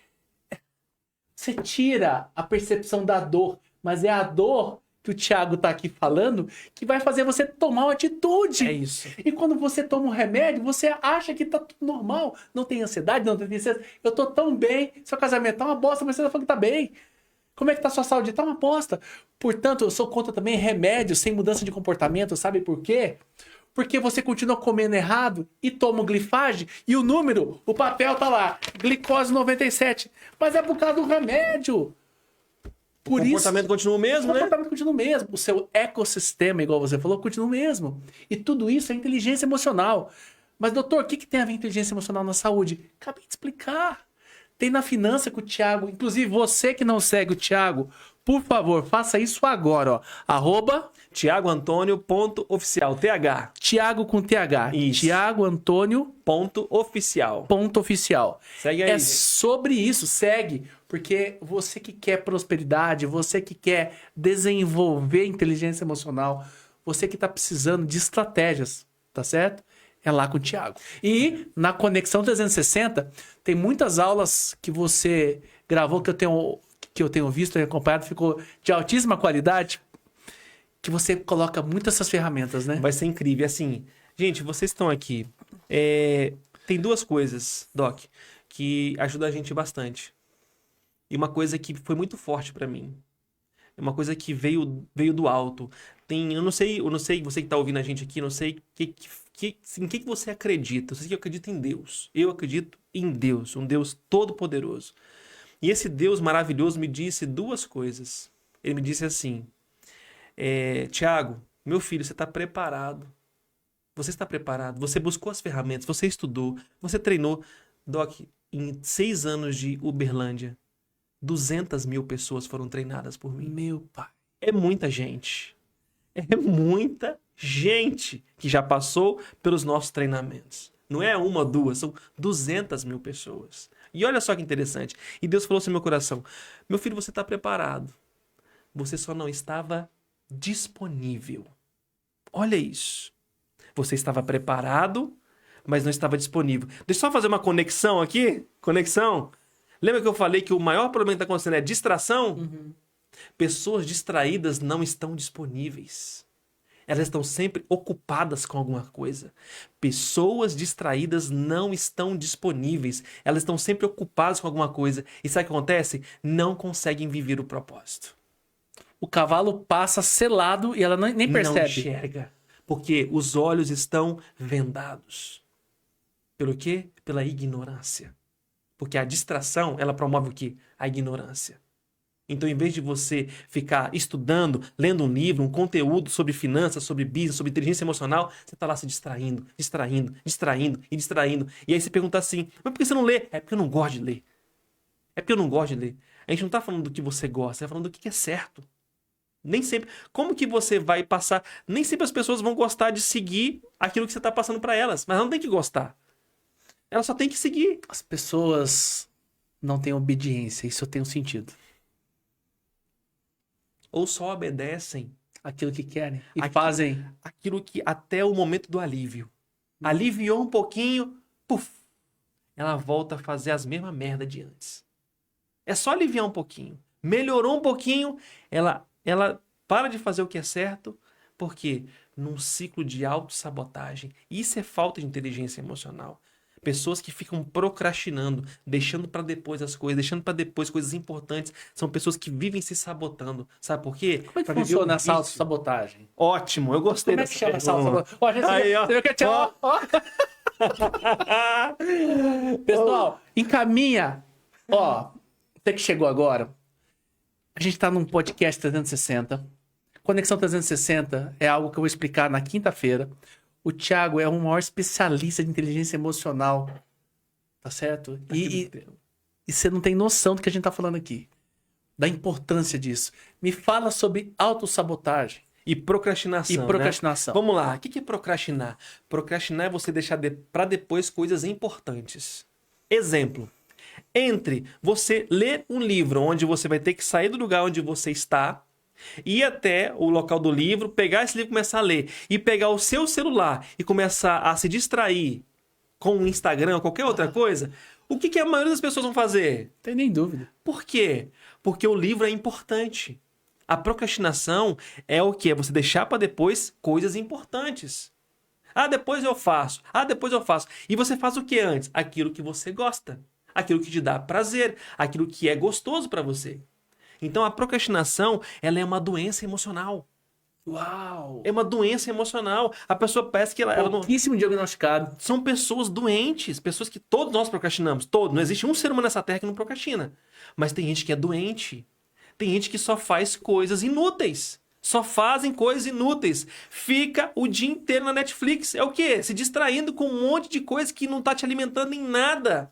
tira a percepção da dor. Mas é a dor que o Thiago tá aqui falando que vai fazer você tomar uma atitude. É isso. E quando você toma um remédio, você acha que tá tudo normal. Não tem ansiedade, não tem tristeza. Eu tô tão bem. Seu casamento tá uma bosta, mas você tá falando que tá bem. Como é que tá a sua saúde? Tá uma aposta. Portanto, eu sou contra também remédios sem mudança de comportamento. Sabe por quê? Porque você continua comendo errado e toma o glifage e o número, o papel tá lá, glicose 97. Mas é por causa do remédio. Por o comportamento continua o mesmo, o comportamento continua o mesmo. O seu ecossistema, igual você falou, continua o mesmo. E tudo isso é inteligência emocional. Mas, doutor, o que tem a ver inteligência emocional na saúde? Acabei de explicar. Tem na finança com o Thiago. Inclusive, você que não segue o Thiago, por favor, faça isso agora, ó. @ThiagoAntônio.oficial. TH. Thiago com TH. Isso. Thiago Antônio. .oficial. .oficial. Segue aí. É sobre isso, segue. Porque você que quer prosperidade, você que quer desenvolver inteligência emocional, você que está precisando de estratégias, tá certo? É lá com o Thiago. E na Conexão 360, tem muitas aulas que você gravou que eu tenho visto e acompanhado, ficou de altíssima qualidade, que você coloca muitas essas ferramentas, né? Vai ser incrível. Assim, gente, vocês estão aqui. Tem duas coisas, Doc, que ajudam a gente bastante. E uma coisa que foi muito forte pra mim. É uma coisa que veio do alto. Eu não sei, você que tá ouvindo a gente aqui, não sei em que você acredita. Eu sei que eu acredito em Deus. Eu acredito em Deus, um Deus todo-poderoso. E esse Deus maravilhoso me disse duas coisas. Ele me disse assim: Tiago, meu filho, você está preparado. Você está preparado. Você buscou as ferramentas, você estudou, você treinou. Doc, em 6 anos de Uberlândia, 200 mil pessoas foram treinadas por mim. Meu pai. É muita gente. É muita gente que já passou pelos nossos treinamentos. Não é uma ou duas, são 200 mil pessoas. E olha só que interessante. E Deus falou assim no meu coração: meu filho, você está preparado. Você só não estava disponível. Olha isso. Você estava preparado, mas não estava disponível. Deixa eu só fazer uma conexão aqui. Conexão. Lembra que eu falei que o maior problema que está acontecendo é distração? Pessoas distraídas não estão disponíveis. Elas estão sempre ocupadas com alguma coisa. Pessoas distraídas não estão disponíveis. Elas estão sempre ocupadas com alguma coisa. E sabe o que acontece? Não conseguem viver o propósito. O cavalo passa selado e ela nem percebe. Não enxerga. Porque os olhos estão vendados. Pelo quê? Pela ignorância. Porque a distração, ela promove o quê? A ignorância. Então, em vez de você ficar estudando, lendo um livro, um conteúdo sobre finanças, sobre business, sobre inteligência emocional, você está lá se distraindo. E aí você pergunta assim, mas por que você não lê? É porque eu não gosto de ler. É porque eu não gosto de ler. A gente não está falando do que você gosta, você está falando do que é certo. Nem sempre. Como que você vai passar? Nem sempre as pessoas vão gostar de seguir aquilo que você está passando para elas, mas não tem que gostar. Elas só tem que seguir. As pessoas não têm obediência, isso tem um sentido. Ou só obedecem Aquilo que querem e fazem. Aquilo que até o momento do alívio. Aliviou um pouquinho, puf, ela volta a fazer as mesmas merda de antes. É só aliviar um pouquinho. Melhorou um pouquinho, ela para de fazer o que é certo, porque num ciclo de autossabotagem. Isso é falta de inteligência emocional. Pessoas que ficam procrastinando, deixando para depois as coisas, deixando para depois coisas importantes, são pessoas que vivem se sabotando. Sabe por quê? Como é que funciona essa autossabotagem? Ótimo, eu gostei dessa pergunta. Como é que chama essa autossabotagem? Aí, ó. Você viu que tinha... Pessoal, encaminha. Ó, você que chegou agora, a gente tá num podcast 360. Conexão 360 é algo que eu vou explicar na quinta-feira. O Thiago é o maior especialista de inteligência emocional. Tá certo? E você não tem noção do que a gente tá falando aqui. Da importância disso. Me fala sobre autossabotagem. E procrastinação. Né? Vamos lá. O que é procrastinar? Procrastinar é você deixar para depois coisas importantes. Exemplo. Entre você ler um livro onde você vai ter que sair do lugar onde você está, ir até o local do livro, pegar esse livro e começar a ler, e pegar o seu celular e começar a se distrair com o Instagram ou qualquer outra coisa, o que a maioria das pessoas vão fazer? Não tem nem dúvida. Por quê? Porque o livro é importante. A procrastinação é o quê? É você deixar para depois coisas importantes. Ah, depois eu faço. E você faz o que antes? Aquilo que você gosta. Aquilo que te dá prazer. Aquilo que é gostoso para você. Então, a procrastinação, ela é uma doença emocional. Uau! É uma doença emocional. A pessoa parece que ela pouquíssimo diagnosticado. São pessoas doentes. Pessoas que todos nós procrastinamos. Todos. Não existe um ser humano nessa terra que não procrastina. Mas tem gente que é doente. Tem gente que só faz coisas inúteis. Só fazem coisas inúteis. Fica o dia inteiro na Netflix. É o quê? Se distraindo com um monte de coisa que não tá te alimentando em nada.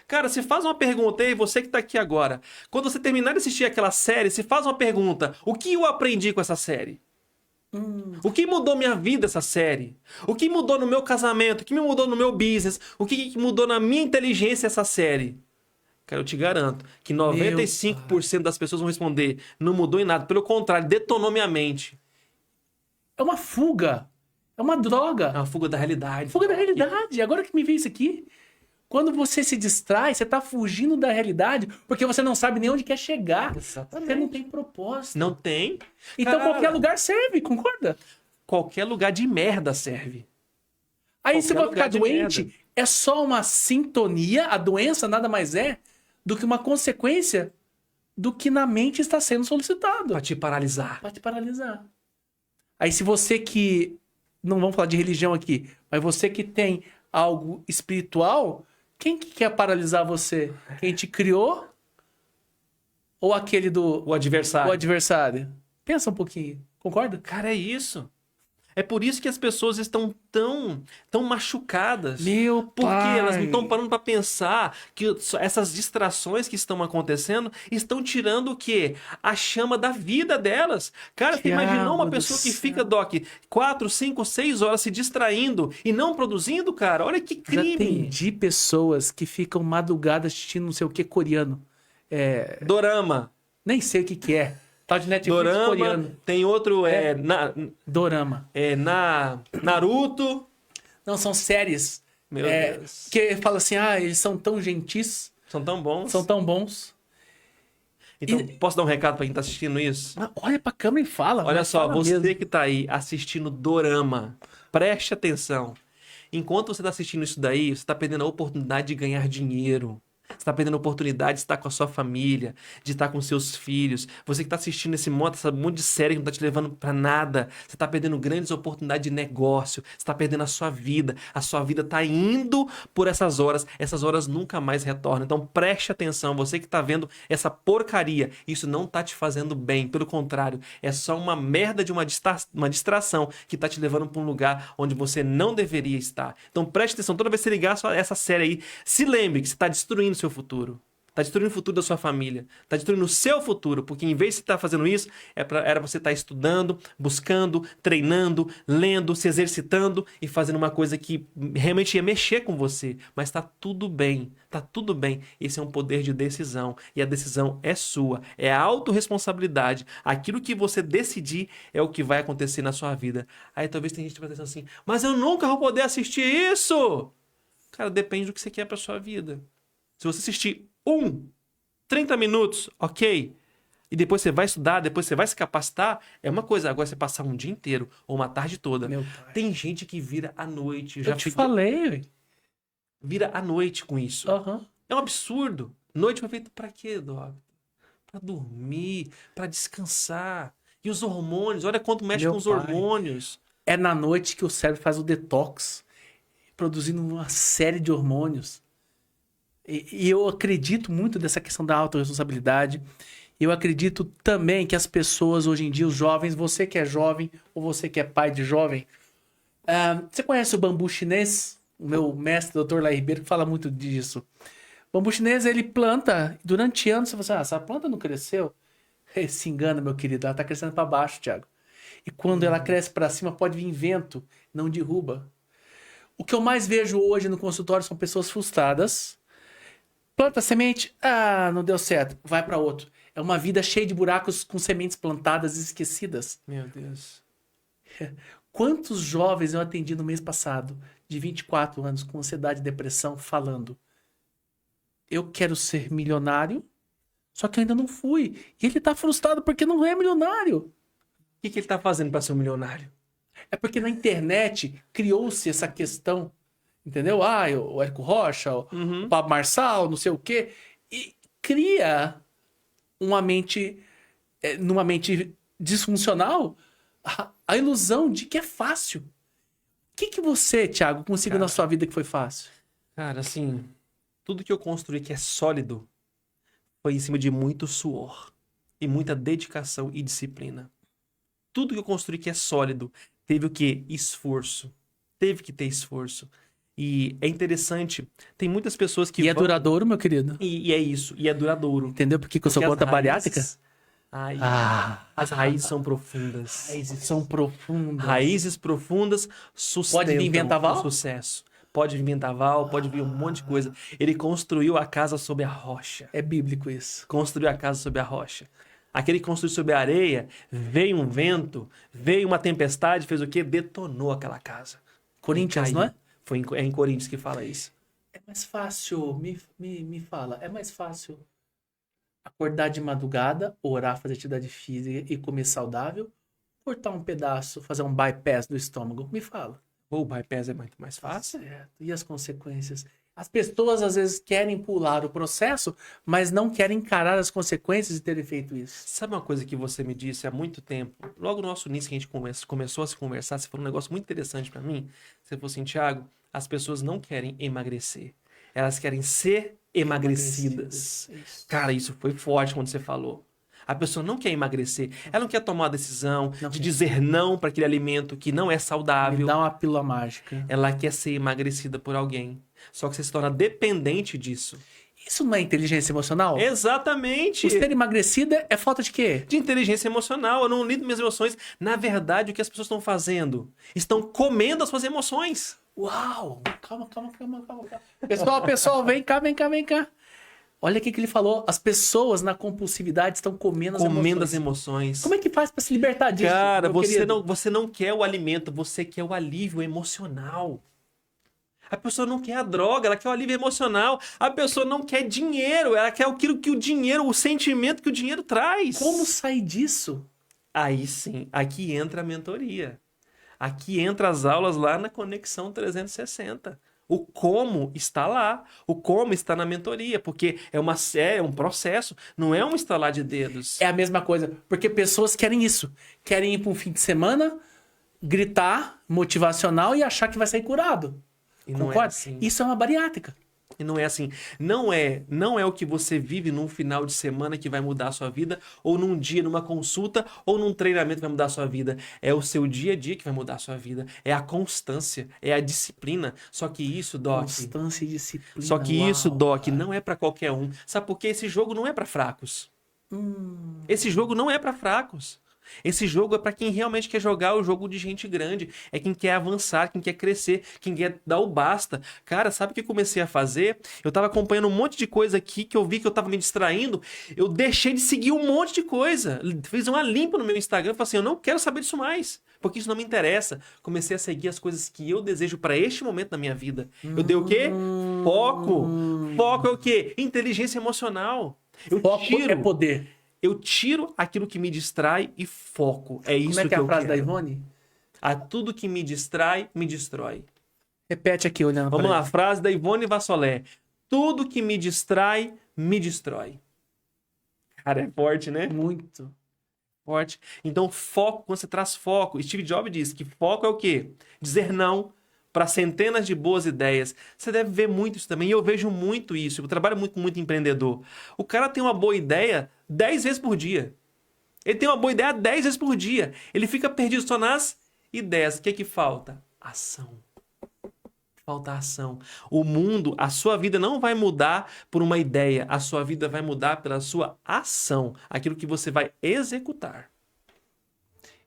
Cara, se faz uma pergunta aí, você que tá aqui agora. Quando você terminar de assistir aquela série, se faz uma pergunta. O que eu aprendi com essa série? O que mudou minha vida essa série? O que mudou no meu casamento? O que me mudou no meu business? O que mudou na minha inteligência essa série? Cara, eu te garanto que 95% das pessoas vão responder não mudou em nada. Pelo contrário, detonou minha mente. É uma fuga. É uma droga. É uma fuga da realidade. Fuga da realidade. Agora que me veio isso aqui... Quando você se distrai, você tá fugindo da realidade porque você não sabe nem onde quer chegar. Exatamente. Você não tem propósito. Não tem. Então qualquer lugar serve, concorda? Qualquer lugar de merda serve. Aí você vai ficar doente, é só uma sintonia, a doença nada mais é do que uma consequência do que na mente está sendo solicitado. Pra te paralisar. Pra te paralisar. Aí se você que... Não vamos falar de religião aqui, mas você que tem algo espiritual... Quem que quer paralisar você? Quem te criou? Ou aquele do... O adversário. O adversário. Pensa um pouquinho. Concorda? Cara, é isso. É por isso que as pessoas estão tão machucadas. Meu pai. Porque elas não estão parando para pensar que essas distrações que estão acontecendo estão tirando o quê? A chama da vida delas. Cara, você imaginou uma pessoa que fica, Doc, 4, 5, 6 horas se distraindo e não produzindo, cara? Olha que crime. Já atendi pessoas que ficam madrugadas assistindo não sei o que coreano. Dorama. Nem sei o que é. Tal de Netflix Dorama, coreano. tem outro, Dorama. Naruto. Não, são séries. Meu Deus. Que fala assim, eles são tão gentis. São tão bons. São tão bons. Então, posso dar um recado pra quem tá assistindo isso? Olha pra câmera e fala. Olha mas só, fala você mesmo. que tá aí assistindo dorama, preste atenção. Enquanto você tá assistindo isso daí, você tá perdendo a oportunidade de ganhar dinheiro. Você tá perdendo a oportunidade de estar com a sua família, de estar com seus filhos. Você que tá assistindo esse monte de série que não tá te levando pra nada. Você tá perdendo grandes oportunidades de negócio. Você tá perdendo a sua vida. A sua vida tá indo por essas horas. Essas horas nunca mais retornam. Então preste atenção. Você que tá vendo essa porcaria, isso não tá te fazendo bem. Pelo contrário, é só uma merda de uma distração que tá te levando pra um lugar onde você não deveria estar. Então preste atenção. Toda vez que você ligar essa série aí, se lembre que você tá destruindo seu futuro. Tá destruindo o futuro da sua família. Tá destruindo o seu futuro. Porque em vez de você estar fazendo isso, era você estar estudando, buscando, treinando, lendo, se exercitando e fazendo uma coisa que realmente ia mexer com você. Mas tá tudo bem. Tá tudo bem. Esse é um poder de decisão. E a decisão é sua. É a autorresponsabilidade. Aquilo que você decidir é o que vai acontecer na sua vida. Aí talvez tem gente que vai pensar assim, mas eu nunca vou poder assistir isso! Cara, depende do que você quer pra sua vida. Se você assistir 30 minutos, ok. E depois você vai estudar, depois você vai se capacitar, é uma coisa. Agora você passar um dia inteiro ou uma tarde toda. Meu pai. Tem gente que vira à noite. Eu te falei. Vira à noite com isso. Aham. É um absurdo. Noite foi feita pra quê, Doc? Pra dormir, pra descansar. E os hormônios, olha quanto mexe Meu com os pai. hormônios. É na noite que o cérebro faz o detox, produzindo uma série de hormônios. E eu acredito muito nessa questão da autorresponsabilidade. Eu acredito também que as pessoas hoje em dia, os jovens, você que é jovem ou você que é pai de jovem, você conhece o bambu chinês? O meu mestre, Dr. Lai Ribeiro, fala muito disso. O bambu chinês, ele planta durante anos. Você fala assim, essa planta não cresceu? Se engana, meu querido, ela está crescendo para baixo, Thiago. E quando ela cresce para cima, pode vir vento, não derruba. O que eu mais vejo hoje no consultório são pessoas frustradas. Planta semente, não deu certo, vai para outro. É uma vida cheia de buracos com sementes plantadas e esquecidas. Meu Deus. Quantos jovens eu atendi no mês passado, de 24 anos, com ansiedade e depressão, falando: eu quero ser milionário, só que eu ainda não fui. E ele tá frustrado porque não é milionário. O que ele tá fazendo para ser um milionário? É porque na internet criou-se essa questão, entendeu? O Érico Rocha, o Pablo Marçal, não sei o quê. E cria uma mente, numa mente disfuncional, a ilusão de que é fácil. O que você, Thiago, conseguiu na sua vida que foi fácil? Cara, assim, tudo que eu construí que é sólido foi em cima de muito suor e muita dedicação e disciplina. Tudo que eu construí que é sólido teve o quê? Esforço. Teve que ter esforço. E é interessante, tem muitas pessoas que... E é duradouro, meu querido? E é isso, e é duradouro. Entendeu por que eu sou contra a bariátrica? As raízes são profundas. Raízes são profundas. Raízes profundas sustentam Pode vir vendaval? o sucesso. Pode vir vendaval, pode vir um monte de coisa. Ele construiu a casa sob a rocha. É bíblico isso. Construiu a casa sob a rocha. Aquele que construiu sob a areia, veio um vento, veio uma tempestade, fez o quê? Detonou aquela casa. Corinthians, não é? É em Coríntios que fala isso. É mais fácil, me fala, é mais fácil acordar de madrugada, orar, fazer atividade física e comer saudável, cortar um pedaço, fazer um bypass do estômago? Me fala. O bypass é muito mais fácil. Certo. E as consequências? As pessoas às vezes querem pular o processo, mas não querem encarar as consequências de terem feito isso. Sabe uma coisa que você me disse há muito tempo? Logo no nosso início que a gente começou a se conversar, você falou um negócio muito interessante pra mim. Você falou assim, Thiago, as pessoas não querem emagrecer. Elas querem ser emagrecidas. Isso. Cara, isso foi forte quando você falou. A pessoa não quer emagrecer. Ela não quer tomar a decisão de dizer não para aquele alimento que não é saudável. Me dá uma pílula mágica. Ela quer ser emagrecida por alguém. Só que você se torna dependente disso. Isso não é inteligência emocional? Exatamente. O ser emagrecida é falta de quê? De inteligência emocional. Eu não lido minhas emoções. Na verdade, o que as pessoas estão fazendo? Estão comendo as suas emoções. Uau! Calma. Pessoal, vem cá. Olha o que ele falou. As pessoas na compulsividade estão comendo as emoções. Como é que faz para se libertar disso? Cara, você não quer o alimento, você quer o alívio emocional. A pessoa não quer a droga, ela quer o alívio emocional. A pessoa não quer dinheiro, ela quer aquilo que o dinheiro, o sentimento que o dinheiro traz. Como sair disso? Aí sim, aqui entra a mentoria. Aqui entra as aulas lá na Conexão 360. O como está lá, o como está na mentoria, porque é um processo, não é um estalar de dedos. É a mesma coisa, porque pessoas querem isso. Querem ir para um fim de semana, gritar, motivacional e achar que vai sair curado. E não é Concorda? assim. Isso é uma bariátrica. E não é assim. Não é o que você vive num final de semana que vai mudar a sua vida, ou num dia, numa consulta, ou num treinamento que vai mudar a sua vida. É o seu dia a dia que vai mudar a sua vida. É a constância, é a disciplina. Só que isso, Doc... Constância e disciplina. Só que isso, Uau, Doc, cara. não é pra qualquer um. Sabe por quê? Esse jogo não é pra fracos. Esse jogo não é pra fracos. Esse jogo é pra quem realmente quer jogar o jogo de gente grande. É quem quer avançar, quem quer crescer, quem quer dar o basta. Cara, sabe o que eu comecei a fazer? Eu tava acompanhando um monte de coisa aqui que eu vi que eu tava me distraindo. Eu deixei de seguir um monte de coisa. Fiz uma limpa no meu Instagram. Falei assim, eu não quero saber disso mais. Porque isso não me interessa. Comecei a seguir as coisas que eu desejo pra este momento da minha vida. Eu dei o quê? Foco. Foco é o quê? Inteligência emocional. Foco é poder. Eu tiro aquilo que me distrai e foco. É isso Como é que é eu a frase da quero. Ivone? A tudo que me distrai, me destrói. Repete aqui, olhando Vamos para lá, frase da Ivone Vassolé. Tudo que me distrai, me destrói. Cara, é forte, né? Muito. Forte. Então, foco, quando você traz foco, Steve Jobs diz que foco é o quê? Dizer não para centenas de boas ideias. Você deve ver muito isso também, e eu vejo muito isso. Eu trabalho muito com muito empreendedor. O cara tem uma boa ideia 10 vezes por dia. Ele tem uma boa ideia 10 vezes por dia. Ele fica perdido só nas ideias. O que é que falta? Ação. Falta ação. O mundo, a sua vida não vai mudar por uma ideia. A sua vida vai mudar pela sua ação. Aquilo que você vai executar.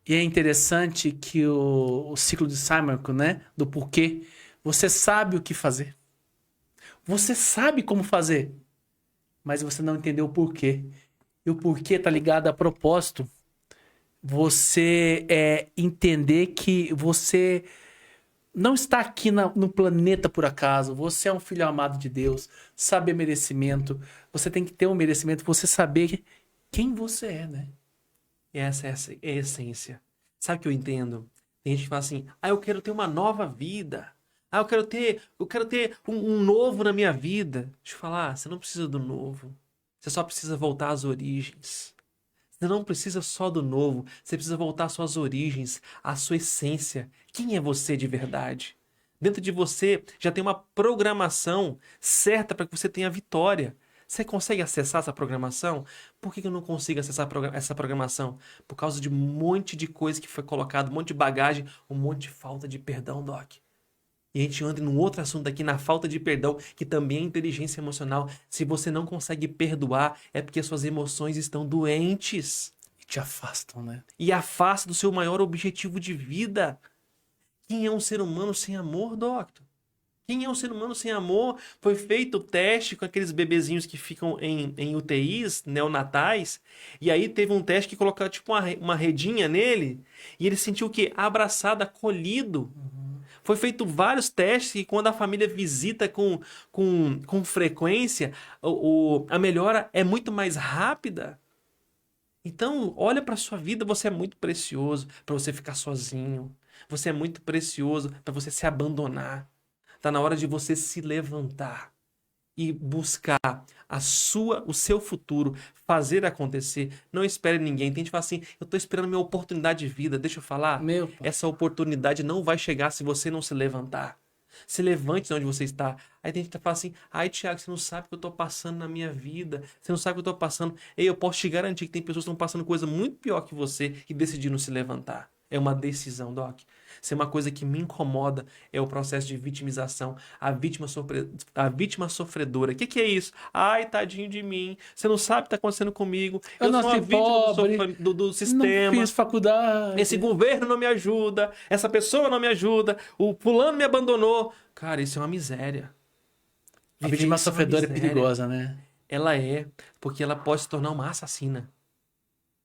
E é interessante que o ciclo de Simonton, né? Do porquê. Você sabe o que fazer. Você sabe como fazer. Mas você não entendeu o porquê. E o porquê tá ligado a propósito. Você entender que você não está aqui no planeta por acaso. Você é um filho amado de Deus. Saber merecimento. Você tem que ter um merecimento. Você saber quem você é, né? Essa é a essência. Sabe o que eu entendo? Tem gente que fala assim, eu quero ter uma nova vida. Eu quero ter um novo na minha vida. Deixa eu falar, você não precisa do novo. Você só precisa voltar às origens. Você não precisa só do novo. Você precisa voltar às suas origens, à sua essência. Quem é você de verdade? Dentro de você já tem uma programação certa para que você tenha vitória. Você consegue acessar essa programação? Por que eu não consigo acessar essa programação? Por causa de um monte de coisa que foi colocado, um monte de bagagem, um monte de falta de perdão, Doc. E a gente anda num outro assunto aqui, na falta de perdão, que também é inteligência emocional. Se você não consegue perdoar, é porque suas emoções estão doentes. E te afastam, né? E afasta do seu maior objetivo de vida. Quem é um ser humano sem amor, Doctor? Quem é um ser humano sem amor? Foi feito o teste com aqueles bebezinhos que ficam em UTIs neonatais. E aí teve um teste que colocou tipo uma redinha nele. E ele sentiu o quê? Abraçado, acolhido. Foi feito vários testes e quando a família visita com frequência, a melhora é muito mais rápida. Então, olha para sua vida, você é muito precioso para você ficar sozinho. Você é muito precioso para você se abandonar. Tá na hora de você se levantar e buscar o seu futuro, fazer acontecer. Não espere ninguém. Tem gente que fala assim, eu tô esperando minha oportunidade de vida. Deixa eu falar. Meu pai. Essa oportunidade não vai chegar se você não se levantar. Se levante de onde você está. Aí tem gente que fala assim, Thiago, você não sabe o que eu tô passando na minha vida. Você não sabe o que eu tô passando. Ei, eu posso te garantir que tem pessoas que estão passando coisa muito pior que você e decidiram se levantar. É uma decisão, Doc. Se é uma coisa que me incomoda é o processo de vitimização, a vítima sofredora. O que é isso? Ai, tadinho de mim. Você não sabe o que está acontecendo comigo. Eu sou uma vítima do sistema. Não fiz faculdade. Esse governo não me ajuda. Essa pessoa não me ajuda. O fulano me abandonou. Cara, isso é uma miséria. A vítima sofredora é perigosa, né? Ela é, porque ela pode se tornar uma assassina.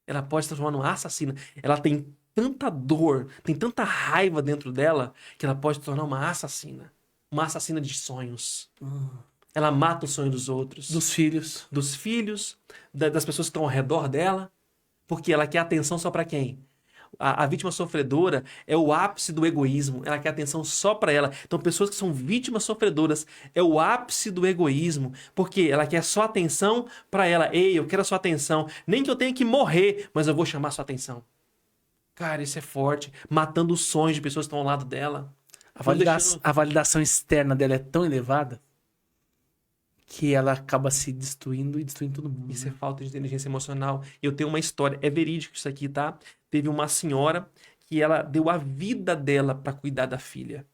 Ela pode se tornar uma assassina. Ela tem tanta dor, tem tanta raiva dentro dela, que ela pode se tornar uma assassina. uma assassina de sonhos. Ela mata o sonho dos outros. Dos filhos. Dos filhos, das pessoas que estão ao redor dela. Porque ela quer atenção só pra quem? A vítima sofredora é o ápice do egoísmo. Ela quer atenção só pra ela. Então, pessoas que são vítimas sofredoras é o ápice do egoísmo. Porque ela quer só atenção pra ela. Ei, eu quero a sua atenção. Nem que eu tenha que morrer, mas eu vou chamar a sua atenção. Cara, isso é forte. Matando os sonhos de pessoas que estão ao lado dela. A validação externa dela é tão elevada que ela acaba se destruindo e destruindo todo mundo. Isso é falta de inteligência emocional. Eu tenho uma história, é verídico isso aqui, tá? Teve uma senhora que ela deu a vida dela para cuidar da filha.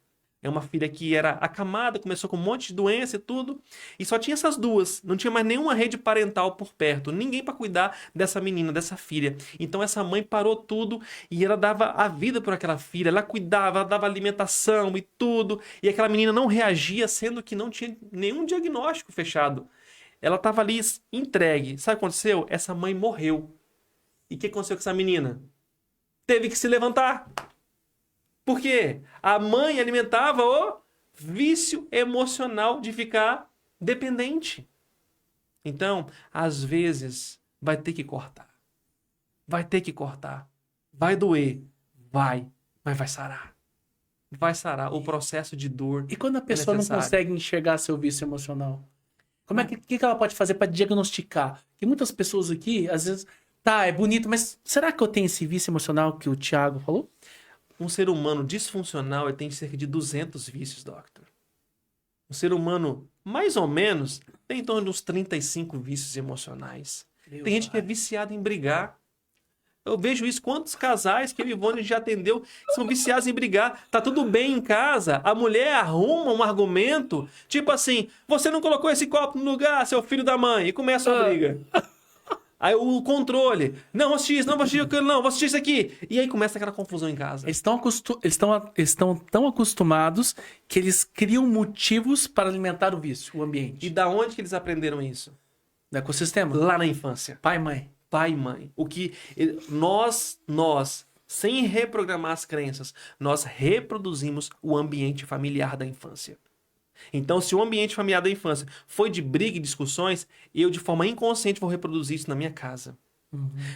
É uma filha que era acamada, começou com um monte de doença e tudo, e só tinha essas duas. Não tinha mais nenhuma rede parental por perto, ninguém para cuidar dessa menina, dessa filha. Então essa mãe parou tudo e ela dava a vida por aquela filha, ela cuidava, ela dava alimentação e tudo, e aquela menina não reagia, sendo que não tinha nenhum diagnóstico fechado. Ela estava ali entregue. Sabe o que aconteceu? Essa mãe morreu. E o que aconteceu com essa menina? Teve que se levantar. Por quê? A mãe alimentava o vício emocional de ficar dependente. Então, às vezes, vai ter que cortar. Vai ter que cortar. Vai doer. Vai. Mas vai sarar. Vai sarar. O processo de dor. E quando a pessoa não consegue enxergar seu vício emocional? Como é que ela pode fazer para diagnosticar? Porque muitas pessoas aqui, às vezes, tá, é bonito, mas será que eu tenho esse vício emocional que o Thiago falou? Um ser humano disfuncional ele tem cerca de 200 vícios, doctor. Um ser humano, mais ou menos, tem em torno de uns 35 vícios emocionais. Tem gente que é viciada em brigar. Eu vejo isso. Quantos casais que a Ivone já atendeu são viciados em brigar? Tá tudo bem em casa. A mulher arruma um argumento, tipo assim, você não colocou esse copo no lugar, seu filho da mãe. E começa a briga. Aí o controle. Não, vou assistir isso, não vou assistir aquilo, não, vou assistir isso aqui. E aí começa aquela confusão em casa. Eles estão tão acostumados que eles criam motivos para alimentar o vício, o ambiente. E da onde que eles aprenderam isso? No ecossistema? Lá na infância. Pai e mãe. Pai e mãe. O que nós, sem reprogramar as crenças, nós reproduzimos o ambiente familiar da infância. Então, se o ambiente familiar da infância foi de briga e discussões, eu, de forma inconsciente, vou reproduzir isso na minha casa.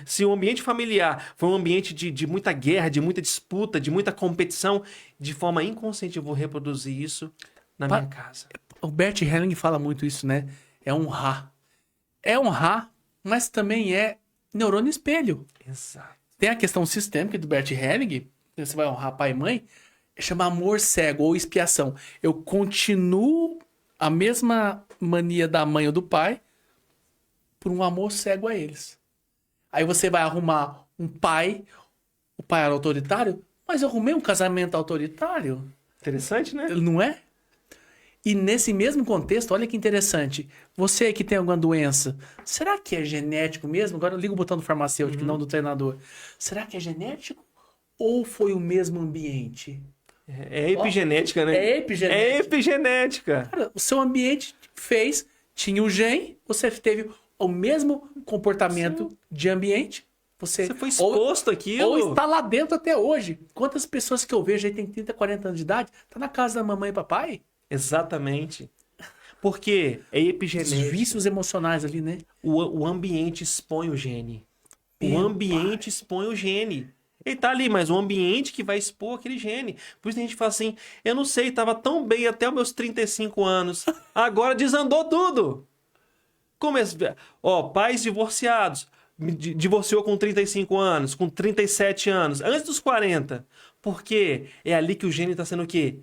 Se o ambiente familiar foi um ambiente de muita guerra, de muita disputa, de muita competição, de forma inconsciente eu vou reproduzir isso na minha casa. O Bert Helling fala muito isso, né? É honrar. É honrar, mas também é neurônio espelho. Exato. Tem a questão sistêmica do Bert Helling, você vai honrar pai e mãe, chama amor cego ou expiação. Eu continuo a mesma mania da mãe ou do pai por um amor cego a eles. Aí você vai arrumar um pai, o pai era autoritário, mas eu arrumei um casamento autoritário. Interessante, né? Não é? E nesse mesmo contexto, olha que interessante. Você que tem alguma doença, será que é genético mesmo? Agora eu ligo o botão do farmacêutico, não do treinador. Será que é genético ou foi o mesmo ambiente? É epigenética, né? É epigenética. É epigenética. Cara, o seu ambiente tinha o gene, você teve o mesmo comportamento de ambiente. Você foi exposto àquilo. Ou está lá dentro até hoje. Quantas pessoas que eu vejo aí tem 30, 40 anos de idade, tá na casa da mamãe e papai? Exatamente. Porque é epigenética. Os vícios emocionais ali, né? O ambiente expõe o gene. O ambiente expõe o gene. Ele tá ali, mas o ambiente que vai expor aquele gene. Por isso a gente fala assim, eu não sei, tava tão bem até os meus 35 anos. Agora desandou tudo. Pais divorciados. Divorciou com 35 anos, com 37 anos, antes dos 40. Porque é ali que o gene está sendo o quê?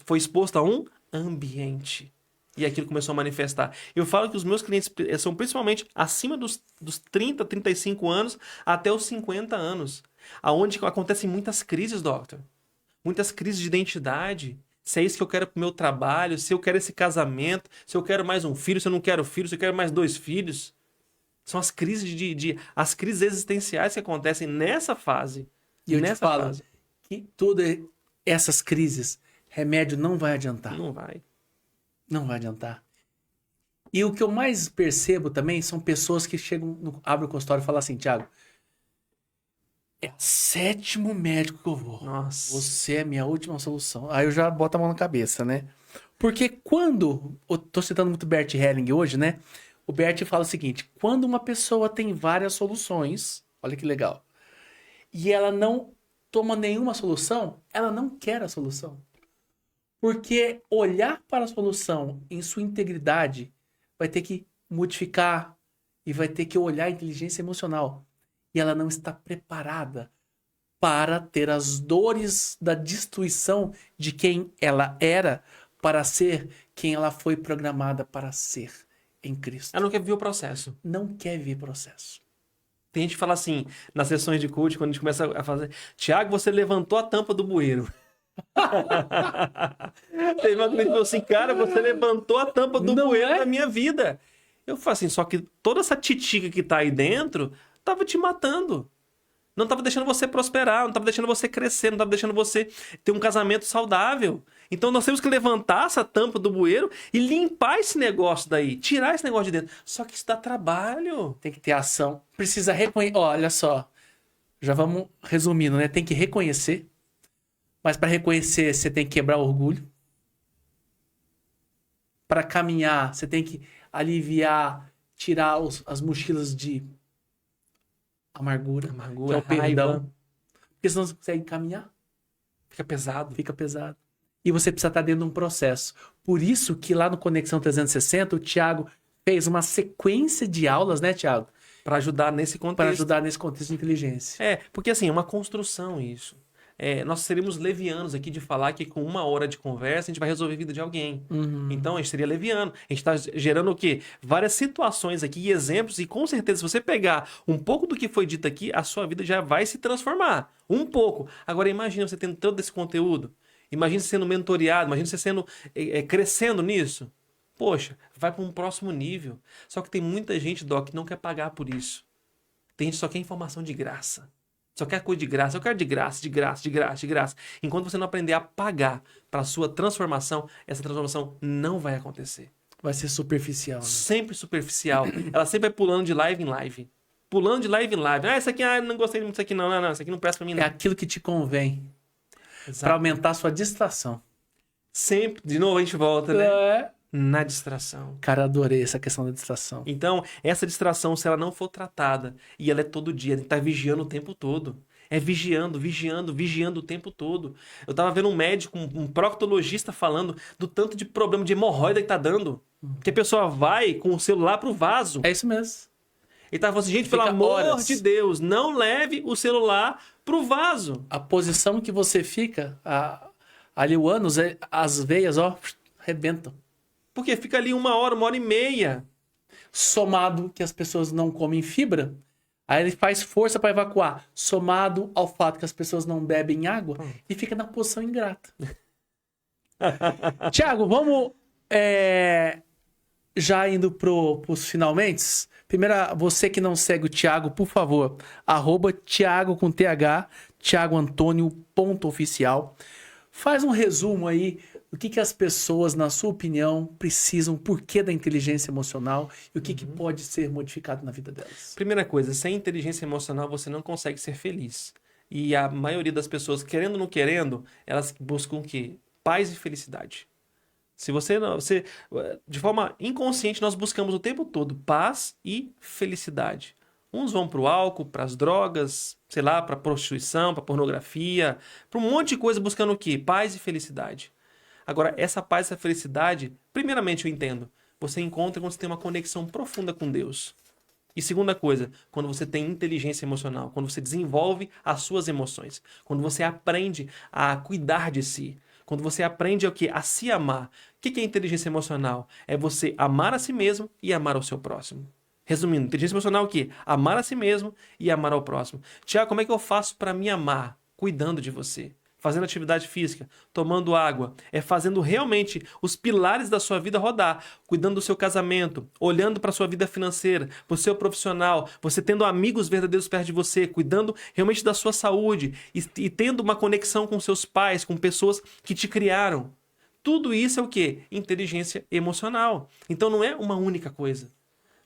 Foi exposto a um ambiente. E aquilo começou a manifestar. Eu falo que os meus clientes são principalmente acima dos 30, 35 anos até os 50 anos. Aonde acontecem muitas crises, doctor. Muitas crises de identidade. Se é isso que eu quero pro meu trabalho, se eu quero esse casamento, se eu quero mais um filho, se eu não quero filho, se eu quero mais 2 filhos. São as crises as crises existenciais que acontecem nessa fase. E eu te falo que todas essas crises, remédio não vai adiantar. Não vai. Não vai adiantar. E o que eu mais percebo também são pessoas que chegam, abrem o consultório e falam assim, Thiago, é o 7º médico que eu vou. Nossa. Você é a minha última solução. Aí eu já boto a mão na cabeça, né? Porque quando... Eu tô citando muito Bert Helling hoje, né? O Bert fala o seguinte, quando uma pessoa tem várias soluções, olha que legal, e ela não toma nenhuma solução, ela não quer a solução. Porque olhar para a solução em sua integridade vai ter que modificar e vai ter que olhar a inteligência emocional. E ela não está preparada para ter as dores da destruição de quem ela era para ser quem ela foi programada para ser em Cristo. Ela não quer ver o processo. Não quer ver processo. Tem gente que fala assim, nas sessões de coach, quando a gente começa a fazer, Tiago, você levantou a tampa do bueiro. Teve uma cliente que falou assim, cara, você levantou a tampa do bueiro da minha vida. Eu falo assim, só que toda essa titica que tá aí dentro tava te matando. Não tava deixando você prosperar, não tava deixando você crescer, não tava deixando você ter um casamento saudável. Então nós temos que levantar essa tampa do bueiro e limpar esse negócio daí, tirar esse negócio de dentro. Só que isso dá trabalho. Tem que ter ação. Precisa reconhecer. Olha só, já vamos resumindo, né? Tem que reconhecer. Mas para reconhecer, você tem que quebrar o orgulho. Para caminhar, você tem que aliviar, tirar as mochilas de amargura, que é o perdão. Raiva. Porque senão você não consegue caminhar. Fica pesado. Fica pesado. E você precisa estar dentro de um processo. Por isso que lá no Conexão 360, o Thiago fez uma sequência de aulas, né, Thiago? Para ajudar nesse contexto. Para ajudar nesse contexto de inteligência. Porque assim, é uma construção isso. Nós seríamos levianos aqui de falar que com 1 hora de conversa a gente vai resolver a vida de alguém. Então a gente seria leviano. A gente está gerando o quê? Várias situações aqui e exemplos, e com certeza se você pegar um pouco do que foi dito aqui, a sua vida já vai se transformar. Um pouco. Agora imagina você tendo todo esse conteúdo. Imagina você sendo mentoreado, imagina você sendo crescendo nisso. Poxa, vai para um próximo nível. Só que tem muita gente, Doc, que não quer pagar por isso. Tem gente que só quer informação de graça. Só quer coisa de graça. Eu quero de graça, de graça, de graça, de graça. Enquanto você não aprender a pagar para a sua transformação, essa transformação não vai acontecer. Vai ser superficial. Né? Sempre superficial. Ela sempre vai pulando de live em live. Pulando de live em live. Essa aqui, não gostei muito disso aqui, não. Não, isso aqui não presta para mim, não. É aquilo que te convém. Para aumentar a sua distração. Sempre, de novo a gente volta, né? Na distração. Cara, adorei essa questão da distração. Então, essa distração, se ela não for tratada, e ela é todo dia, a gente tá vigiando o tempo todo. É vigiando, vigiando, vigiando o tempo todo. Eu tava vendo um médico, um proctologista falando do tanto de problema de hemorroida que tá dando. Que a pessoa vai com o celular pro vaso. É isso mesmo. Ele tava falando assim, gente, pelo amor de Deus, não leve o celular pro vaso. A posição que você fica, ali o ânus, as veias, arrebentam. Porque fica ali 1 hora, 1h30. Somado que as pessoas não comem fibra, aí ele faz força para evacuar. Somado ao fato que as pessoas não bebem água e fica na posição ingrata. Tiago, vamos já indo pros finalmente. Primeiro, você que não segue o Tiago, por favor, @Tiago com TH, TiagoAntônio.oficial. Faz um resumo aí do que as pessoas, na sua opinião, precisam, por que da inteligência emocional e o que pode ser modificado na vida delas. Primeira coisa, sem inteligência emocional você não consegue ser feliz. E a maioria das pessoas, querendo ou não querendo, elas buscam o quê? Paz e felicidade. Se você de forma inconsciente, nós buscamos o tempo todo paz e felicidade. Uns vão para o álcool, para as drogas, sei lá, para a prostituição, para a pornografia, para um monte de coisa buscando o quê? Paz e felicidade. Agora, essa paz e essa felicidade, primeiramente eu entendo, você encontra quando você tem uma conexão profunda com Deus. E segunda coisa, quando você tem inteligência emocional, quando você desenvolve as suas emoções, quando você aprende a cuidar de si, quando você aprende o quê? A se amar. O que é inteligência emocional? É você amar a si mesmo e amar ao seu próximo. Resumindo, inteligência emocional é o quê? Amar a si mesmo e amar ao próximo. Tiago, como é que eu faço para me amar? Cuidando de você. Fazendo atividade física, tomando água, fazendo realmente os pilares da sua vida rodar, cuidando do seu casamento, olhando para a sua vida financeira, para o seu profissional, você tendo amigos verdadeiros perto de você, cuidando realmente da sua saúde e tendo uma conexão com seus pais, com pessoas que te criaram. Tudo isso é o quê? Inteligência emocional. Então não é uma única coisa.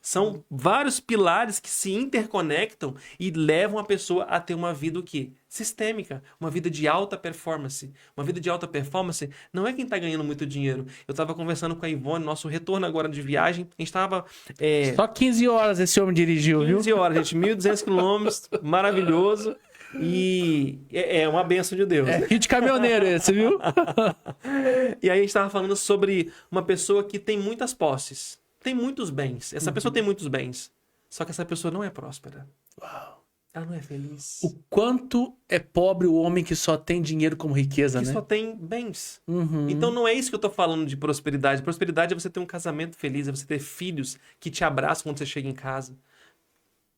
São vários pilares que se interconectam e levam a pessoa a ter uma vida o quê? Sistêmica, uma vida de alta performance. Uma vida de alta performance não é quem está ganhando muito dinheiro. Eu estava conversando com a Ivone, nosso retorno agora de viagem, a gente estava... Só 15 horas esse homem dirigiu, 15 horas, gente, 1.200 quilômetros, maravilhoso. E é uma bênção de Deus. É hit caminhoneiro esse, viu? E aí a gente estava falando sobre uma pessoa que tem muitas posses, tem muitos bens. Essa pessoa tem muitos bens, só que essa pessoa não é próspera. Uau. Ela não é feliz. O quanto é pobre o homem que só tem dinheiro como riqueza, Que né? só tem bens. Uhum. Então não é isso que eu tô falando de prosperidade. Prosperidade é você ter um casamento feliz, é você ter filhos que te abraçam quando você chega em casa.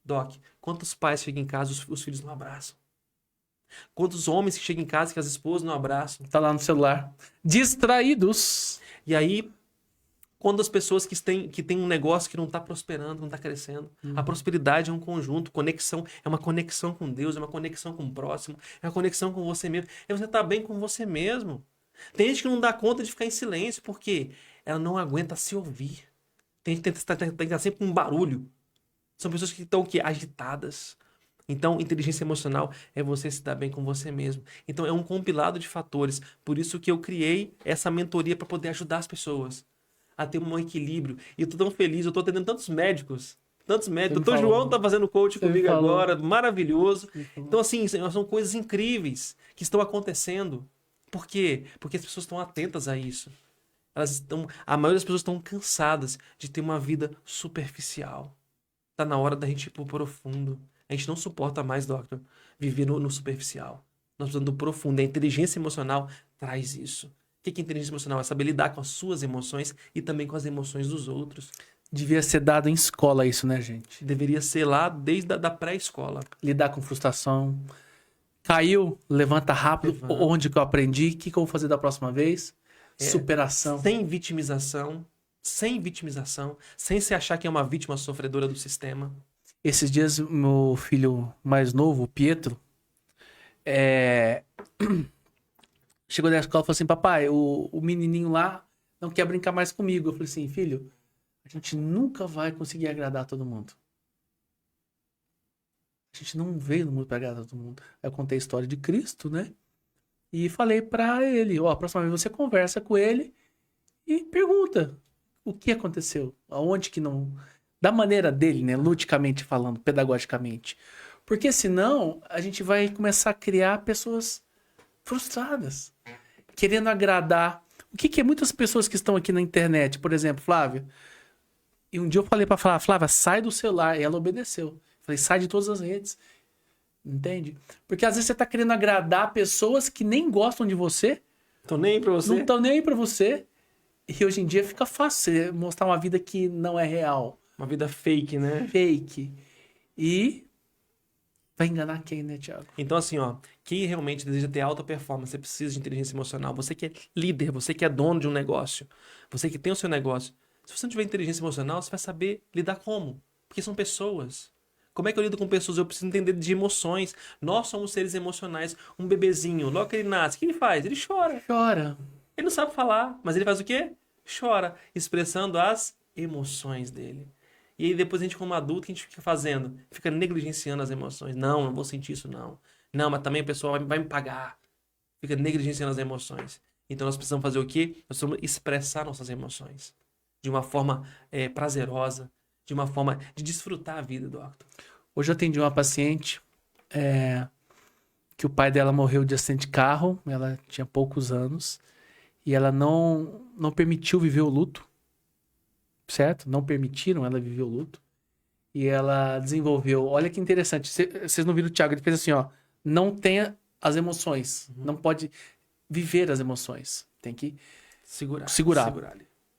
Doc, quantos pais chegam em casa e os filhos não abraçam? Quantos homens que chegam em casa que as esposas não abraçam? Tá lá no celular. Distraídos. E aí, quando as pessoas que têm um negócio que não está prosperando, não está crescendo, a prosperidade é um conjunto, conexão, é uma conexão com Deus, é uma conexão com o próximo, é uma conexão com você mesmo. É você estar bem com você mesmo. Tem gente que não dá conta de ficar em silêncio porque ela não aguenta se ouvir. Tem gente que tem que estar sempre com um barulho. São pessoas que estão agitadas. Então, inteligência emocional é você se dar bem com você mesmo. Então, é um compilado de fatores. Por isso que eu criei essa mentoria para poder ajudar as pessoas a ter um equilíbrio. E eu tô tão feliz, eu tô atendendo tantos médicos. Tantos médicos. Doutor João tá fazendo coach comigo agora, maravilhoso. Então, assim, são coisas incríveis que estão acontecendo. Por quê? Porque as pessoas estão atentas a isso. A maioria das pessoas estão cansadas de ter uma vida superficial. Tá na hora da gente ir pro profundo. A gente não suporta mais, doctor, viver no superficial. Nós precisamos do profundo. A inteligência emocional traz isso. O que é inteligência emocional? É saber lidar com as suas emoções e também com as emoções dos outros. Devia ser dado em escola isso, né, gente? Deveria ser lá desde a pré-escola. Lidar com frustração. Caiu, levanta rápido. Levanta. Onde que eu aprendi? O que eu vou fazer da próxima vez? Superação. Sem vitimização. Sem vitimização. Sem se achar que é uma vítima sofredora do sistema. Esses dias, meu filho mais novo, o Pietro, chegou da escola e falou assim, papai, o menininho lá não quer brincar mais comigo. Eu falei assim, filho, a gente nunca vai conseguir agradar todo mundo. A gente não veio no mundo para agradar todo mundo. Aí eu contei a história de Cristo, né? E falei para ele, a próxima vez você conversa com ele e pergunta o que aconteceu, aonde que não... Da maneira dele, né? Ludicamente falando, pedagogicamente. Porque senão a gente vai começar a criar pessoas frustradas, querendo agradar. O que é muitas pessoas que estão aqui na internet, por exemplo, Flávia? E um dia eu falei pra Flávia, sai do celular. E ela obedeceu. Falei, sai de todas as redes. Entende? Porque às vezes você tá querendo agradar pessoas que nem gostam de você. Estão nem aí pra você. Não estão nem aí pra você. E hoje em dia fica fácil você mostrar uma vida que não é real. Uma vida fake, né? Fake. E vai enganar quem, né, Thiago? Então, assim, ó, quem realmente deseja ter alta performance, você precisa de inteligência emocional. Você que é líder, você que é dono de um negócio, você que tem o seu negócio. Se você não tiver inteligência emocional, você vai saber lidar como? Porque são pessoas. Como é que eu lido com pessoas? Eu preciso entender de emoções. Nós somos seres emocionais. Um bebezinho, logo que ele nasce, o que ele faz? Ele chora. Chora. Ele não sabe falar, mas ele faz o quê? Chora, expressando as emoções dele. E aí depois a gente, como adulto, o que a gente fica fazendo? Fica negligenciando as emoções. Não vou sentir isso, não. Não, mas também a pessoa vai me pagar. Fica negligenciando as emoções. Então nós precisamos fazer o quê? Nós precisamos expressar nossas emoções. De uma forma prazerosa. De uma forma de desfrutar a vida, doctor. Hoje eu atendi uma paciente que o pai dela morreu de acidente de carro. Ela tinha poucos anos. E ela não permitiu viver o luto. Certo? Não permitiram ela viver o luto. E ela desenvolveu... Olha que interessante. Vocês não viram o Thiago? Ele fez assim, ó. Não tenha as emoções. Não pode viver as emoções. Tem que segurar.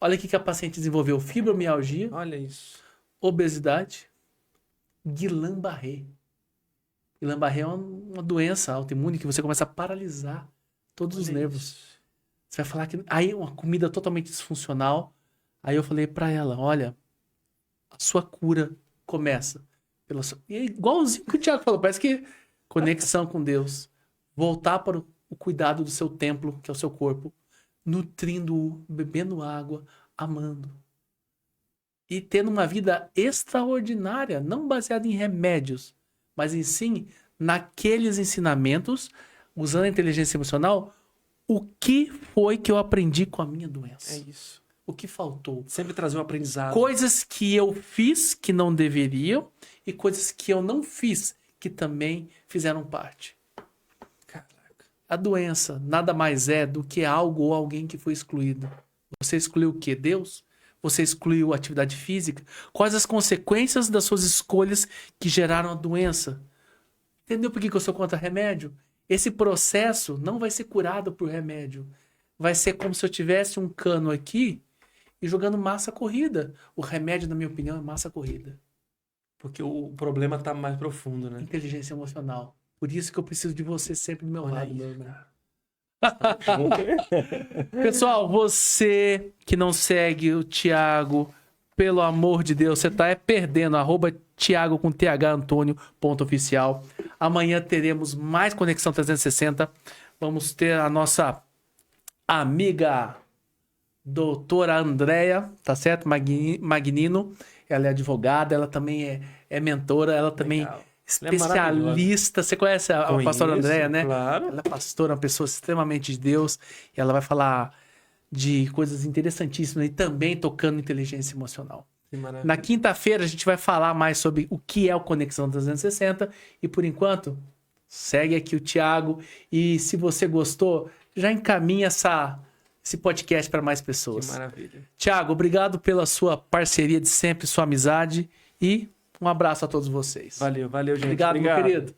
Olha o que a paciente desenvolveu. Fibromialgia. Olha isso. Obesidade. Guillain-Barré. Guillain-Barré é uma doença autoimune que você começa a paralisar todos os nervos. Você vai falar que... Aí uma comida totalmente disfuncional... Aí eu falei pra ela, olha, a sua cura começa pela sua... E é igualzinho que o Thiago falou, parece que conexão com Deus, voltar para o cuidado do seu templo, que é o seu corpo, nutrindo-o, bebendo água, amando. e tendo uma vida extraordinária, não baseada em remédios, mas em sim naqueles ensinamentos, usando a inteligência emocional, o que foi que eu aprendi com a minha doença? É isso. O que faltou? Sempre trazer um aprendizado. Coisas que eu fiz que não deveriam e coisas que eu não fiz que também fizeram parte. Caraca. A doença nada mais é do que algo ou alguém que foi excluído. Você excluiu o quê? Deus? Você excluiu a atividade física? Quais as consequências das suas escolhas que geraram a doença? Entendeu por que eu sou contra remédio? Esse processo não vai ser curado por remédio. Vai ser como se eu tivesse um cano aqui e jogando massa corrida. O remédio, na minha opinião, é massa corrida. Porque o problema tá mais profundo, né? Inteligência emocional. Por isso que eu preciso de você sempre do meu Olha lado, aí, meu irmão. Pessoal, você que não segue o Thiago, pelo amor de Deus, você tá perdendo. @Thiago com TH Antônio _oficial. Amanhã teremos mais Conexão 360. Vamos ter a nossa amiga doutora Andréia, tá certo? Magnino. Ela é advogada, ela também é mentora, ela também Legal. especialista. Você conhece a pastora Andréia, né? Claro. Ela é pastora, uma pessoa extremamente de Deus. E ela vai falar de coisas interessantíssimas e também tocando inteligência emocional. Que maravilha. Na quinta-feira a gente vai falar mais sobre o que é o Conexão 360. E por enquanto, segue aqui o Thiago. E se você gostou, já encaminha esse podcast para mais pessoas. Que maravilha. Thiago, obrigado pela sua parceria de sempre, sua amizade. E um abraço a todos vocês. Valeu, gente. Obrigado, meu querido.